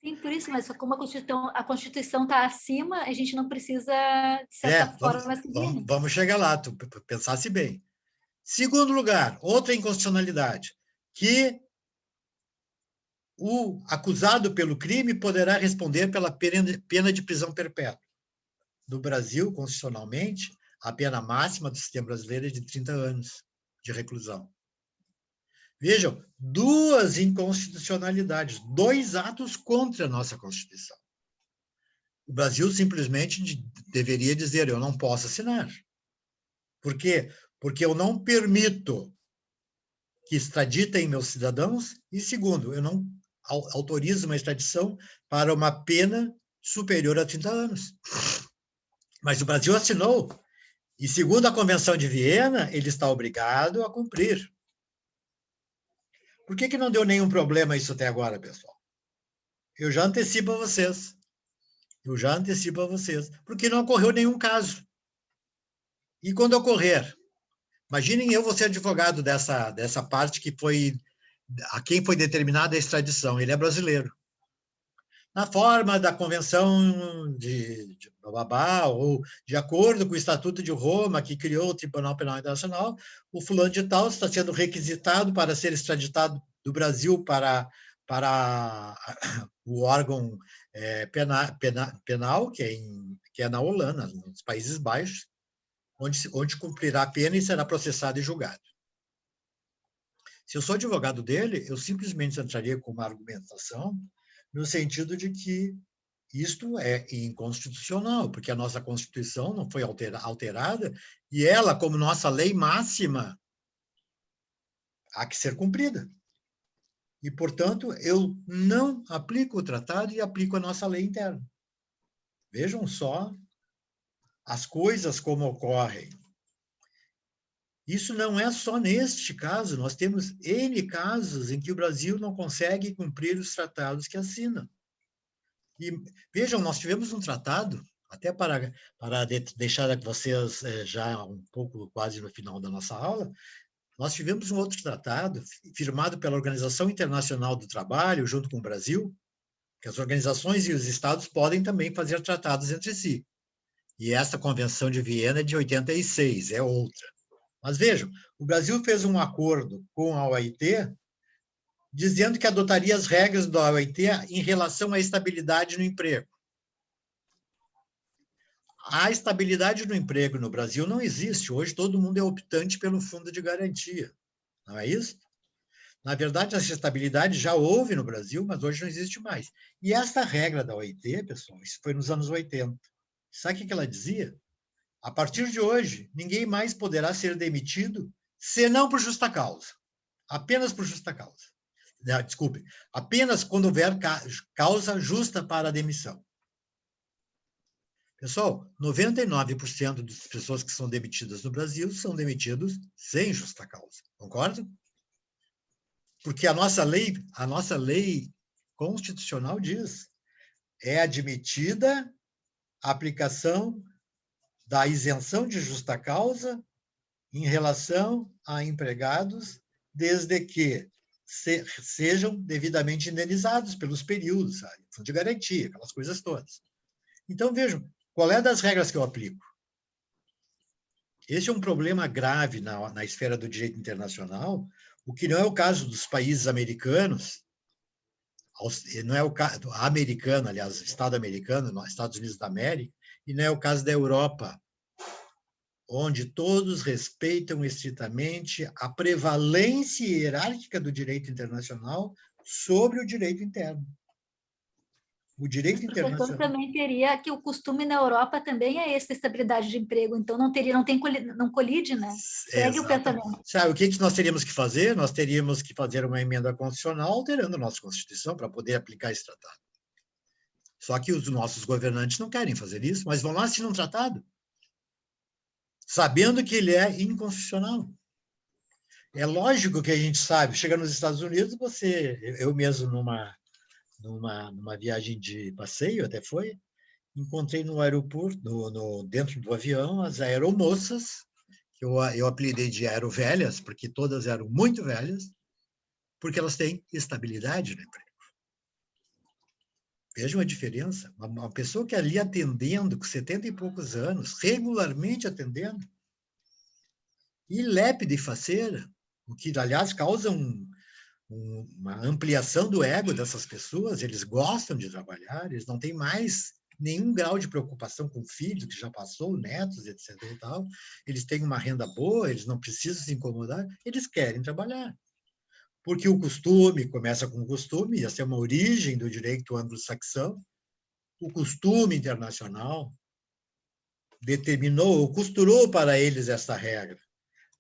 Sim, por isso, mas como a Constituição está acima, a gente não precisa, de certa forma, seguir. Vamos chegar lá, tu pensasse bem. Segundo lugar, outra inconstitucionalidade, que o acusado pelo crime poderá responder pela pena de prisão perpétua. No Brasil, constitucionalmente, a pena máxima do sistema brasileiro é de 30 anos de reclusão. Vejam, 2 inconstitucionalidades, 2 atos contra a nossa Constituição. O Brasil simplesmente deveria dizer, eu não posso assinar. Por quê? Porque eu não permito que extraditem meus cidadãos e, segundo, eu não autorizo uma extradição para uma pena superior a 30 anos. Mas o Brasil assinou, e segundo a Convenção de Viena, ele está obrigado a cumprir. Por que não deu nenhum problema isso até agora, pessoal? Eu já antecipo a vocês. Porque não ocorreu nenhum caso. E quando ocorrer, imaginem eu vou ser advogado dessa parte que foi a quem foi determinada a extradição. Ele é brasileiro. Na forma da Convenção de Babá, ou de acordo com o Estatuto de Roma, que criou o Tribunal Penal Internacional, o fulano de tal está sendo requisitado para ser extraditado do Brasil para o órgão penal, que é na Holanda, nos Países Baixos, onde cumprirá a pena e será processado e julgado. Se eu sou advogado dele, eu simplesmente entraria com uma argumentação no sentido de que Isto é inconstitucional, porque a nossa Constituição não foi alterada e ela, como nossa lei máxima, há que ser cumprida. E, portanto, eu não aplico o tratado e aplico a nossa lei interna. Vejam só as coisas como ocorrem. Isso não é só neste caso, nós temos N casos em que o Brasil não consegue cumprir os tratados que assina. E vejam, nós tivemos um tratado, até para deixar vocês já um pouco quase no final da nossa aula, nós tivemos um outro tratado firmado pela Organização Internacional do Trabalho, junto com o Brasil, que as organizações e os estados podem também fazer tratados entre si. E essa Convenção de Viena é de 86, é outra. Mas vejam, o Brasil fez um acordo com a OIT, dizendo que adotaria as regras da OIT em relação à estabilidade no emprego. A estabilidade no emprego no Brasil não existe. Hoje todo mundo é optante pelo fundo de garantia. Não é isso? Na verdade, essa estabilidade já houve no Brasil, mas hoje não existe mais. E essa regra da OIT, pessoal, isso foi nos anos 80. Sabe o que ela dizia? A partir de hoje, ninguém mais poderá ser demitido senão por justa causa. Apenas por justa causa. Desculpe, apenas quando houver causa justa para a demissão. Pessoal, 99% das pessoas que são demitidas no Brasil são demitidos sem justa causa. Concordam? Porque a nossa lei constitucional diz: é admitida a aplicação da isenção de justa causa em relação a empregados, desde que sejam devidamente indenizados pelos períodos, sabe? Fundo de garantia, aquelas coisas todas. Então, vejam, qual é das regras que eu aplico? Esse é um problema grave na esfera do direito internacional, o que não é o caso dos países americanos, não é o caso americano, aliás, Estado americano, Estados Unidos da América, e não é o caso da Europa, onde todos respeitam estritamente a prevalência hierárquica do direito internacional sobre o direito interno. O direito internacional também teria que o costume na Europa também é essa estabilidade de emprego, então não colide, né? Segue o pensamento. Sabe o que nós teríamos que fazer? Nós teríamos que fazer uma emenda constitucional alterando a nossa Constituição para poder aplicar esse tratado. Só que os nossos governantes não querem fazer isso, mas vão lá assinar um tratado, sabendo que ele é inconstitucional. É lógico que a gente sabe, chega nos Estados Unidos, eu mesmo numa viagem de passeio, até foi, encontrei no aeroporto, dentro do avião, as aeromoças, que eu apelidei de aerovelhas, porque todas eram muito velhas, porque elas têm estabilidade no emprego. Vejam a diferença. Uma pessoa que ali atendendo, com 70 e poucos anos, regularmente atendendo, e lépida e faceira, o que, aliás, causa uma ampliação do ego dessas pessoas, eles gostam de trabalhar, eles não têm mais nenhum grau de preocupação com o filho, que já passou, netos, etc. e tal. Eles têm uma renda boa, eles não precisam se incomodar, eles querem trabalhar. Porque o costume, começa com o costume, essa é uma origem do direito anglo-saxão, o costume internacional determinou, costurou para eles essa regra.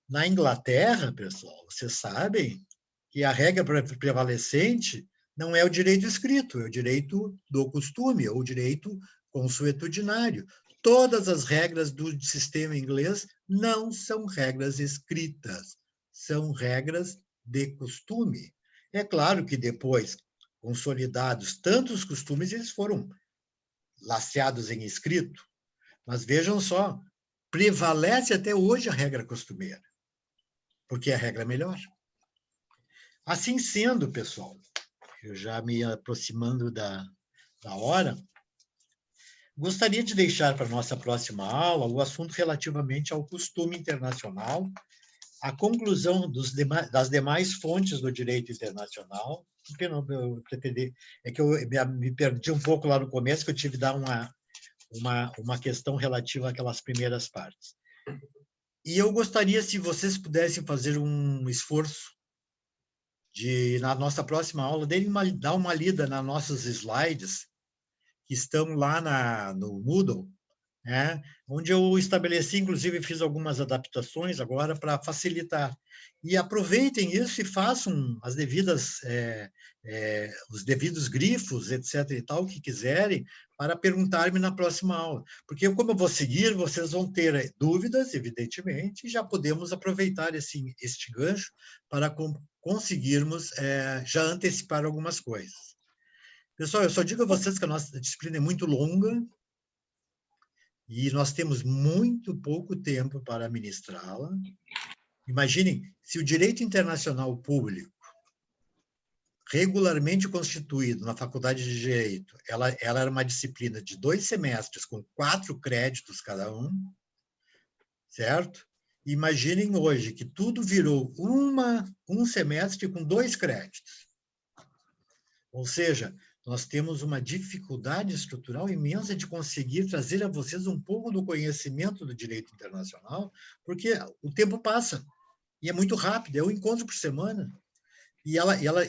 Na Inglaterra, pessoal, vocês sabem que a regra prevalecente não é o direito escrito, é o direito do costume, ou o direito consuetudinário. Todas as regras do sistema inglês não são regras escritas, são regras de costume. É claro que depois, consolidados tantos costumes, eles foram laceados em escrito, mas vejam só, prevalece até hoje a regra costumeira, porque a regra é melhor. Assim sendo, pessoal, eu já me aproximando da hora, gostaria de deixar para a nossa próxima aula o assunto relativamente ao costume internacional, a conclusão das demais fontes do direito internacional. É que eu me perdi um pouco lá no começo, que eu tive que dar uma questão relativa àquelas primeiras partes. E eu gostaria, se vocês pudessem fazer um esforço na nossa próxima aula, dar uma lida nas nossos slides, que estão lá no Moodle, né? Onde eu estabeleci, inclusive, fiz algumas adaptações agora para facilitar. E aproveitem isso e façam as devidas, os devidos grifos, etc. e tal, que quiserem, para perguntar-me na próxima aula. Porque, como eu vou seguir, vocês vão ter dúvidas, evidentemente, e já podemos aproveitar este gancho para conseguirmos já antecipar algumas coisas. Pessoal, eu só digo a vocês que a nossa disciplina é muito longa, e nós temos muito pouco tempo para ministrá-la. Imaginem, se o direito internacional público, regularmente constituído na Faculdade de Direito, ela era uma disciplina de 2 semestres, com 4 créditos cada um, certo? Imaginem hoje que tudo virou um semestre com 2 créditos. Ou seja, nós temos uma dificuldade estrutural imensa de conseguir trazer a vocês um pouco do conhecimento do direito internacional, porque o tempo passa, e é muito rápido, é um encontro por semana, e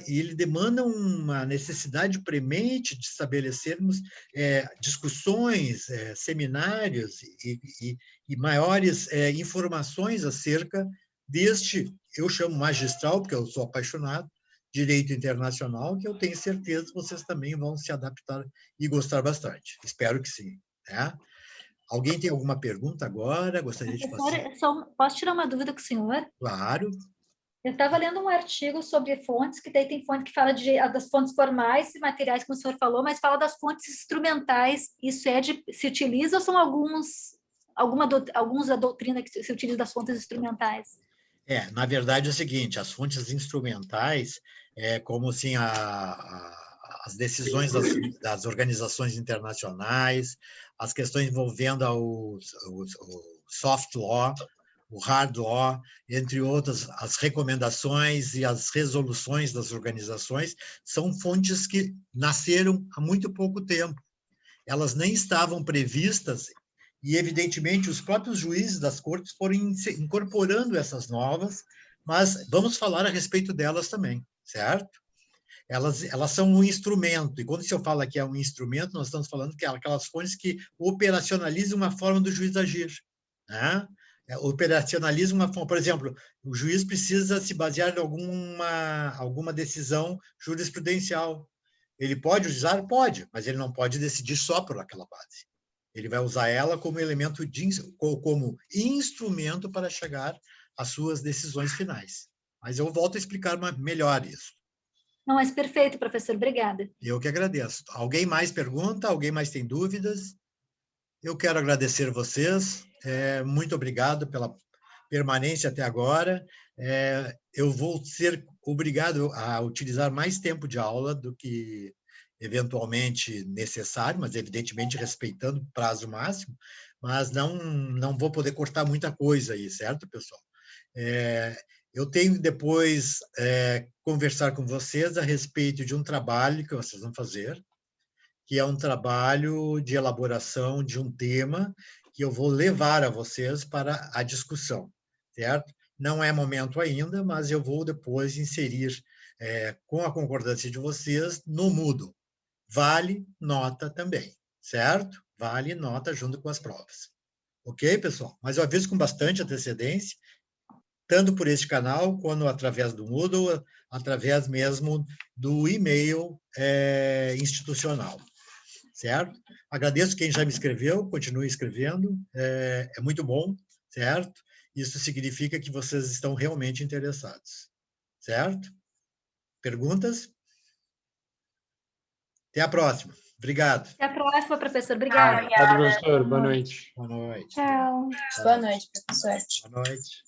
ele demanda uma necessidade premente de estabelecermos discussões, seminários e maiores informações acerca deste, eu chamo magistral, porque eu sou apaixonado, direito internacional, que eu tenho certeza que vocês também vão se adaptar e gostar bastante. Espero que sim. Né? Alguém tem alguma pergunta agora? Gostaria de passar? Posso tirar uma dúvida com o senhor? Claro. Eu estava lendo um artigo sobre fontes, que daí tem fonte que fala das fontes formais e materiais, como o senhor falou, mas fala das fontes instrumentais. Isso se utiliza ou são alguns da doutrina que se utiliza das fontes instrumentais? Na verdade é o seguinte, as fontes instrumentais, como assim as decisões das organizações internacionais, as questões envolvendo o soft law, o hard law, entre outras, as recomendações e as resoluções das organizações, são fontes que nasceram há muito pouco tempo. Elas nem estavam previstas e, evidentemente, os próprios juízes das cortes foram incorporando essas novas, mas vamos falar a respeito delas também, certo? Elas são um instrumento, e quando se eu falo que é um instrumento, nós estamos falando que é aquelas fontes que operacionalizam uma forma do juiz agir, né? Operacionaliza uma forma, por exemplo, o juiz precisa se basear em alguma decisão jurisprudencial. Ele pode usar? Pode, mas ele não pode decidir só por aquela base. Ele vai usar ela como elemento como instrumento para chegar às suas decisões finais. Mas eu volto a explicar melhor isso. Não, mas perfeito, professor, obrigada. Eu que agradeço. Alguém mais pergunta? Alguém mais tem dúvidas? Eu quero agradecer vocês. Muito obrigado pela permanência até agora. Eu vou ser obrigado a utilizar mais tempo de aula do que eventualmente necessário, mas evidentemente respeitando o prazo máximo, mas não vou poder cortar muita coisa aí, certo, pessoal? Eu tenho depois conversar com vocês a respeito de um trabalho que vocês vão fazer, que é um trabalho de elaboração de um tema que eu vou levar a vocês para a discussão, certo? Não é momento ainda, mas eu vou depois inserir, com a concordância de vocês, no Moodle. Vale nota também, certo? Vale nota junto com as provas. Ok, pessoal? Mas eu aviso com bastante antecedência, tanto por este canal, quanto através do Moodle, através mesmo do e-mail institucional. Certo? Agradeço quem já me escreveu, continue escrevendo, é muito bom, certo? Isso significa que vocês estão realmente interessados, certo? Perguntas? Até a próxima. Obrigado. Até a próxima, professor. Obrigada. Obrigado, professor. Boa noite. Boa noite. Tchau. Boa noite, professor. Boa noite.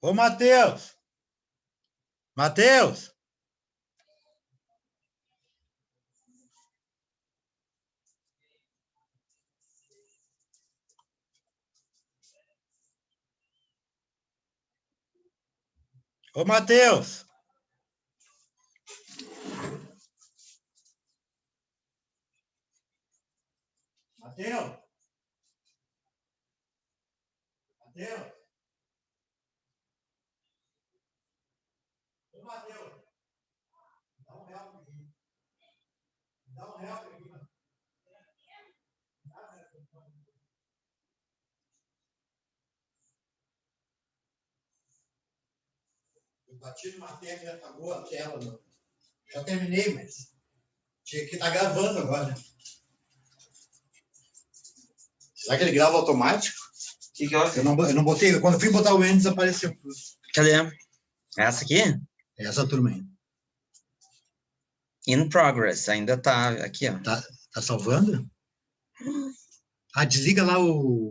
Ô, Matheus! Matheus! Ô, Matheus! Matheus! Matheus! Ô, Matheus! Dá um help aqui. Dá um help aqui. Eu bati numa tecla e apagou a tela. Não. Já terminei, mas tinha que estar gravando agora. Será que ele grava automático? Que hora? Eu não botei. Quando eu fui botar o N, desapareceu. Cadê? Essa aqui? Essa turma aí. In progress. Ainda tá aqui, ó. Tá salvando? Ah, desliga lá o...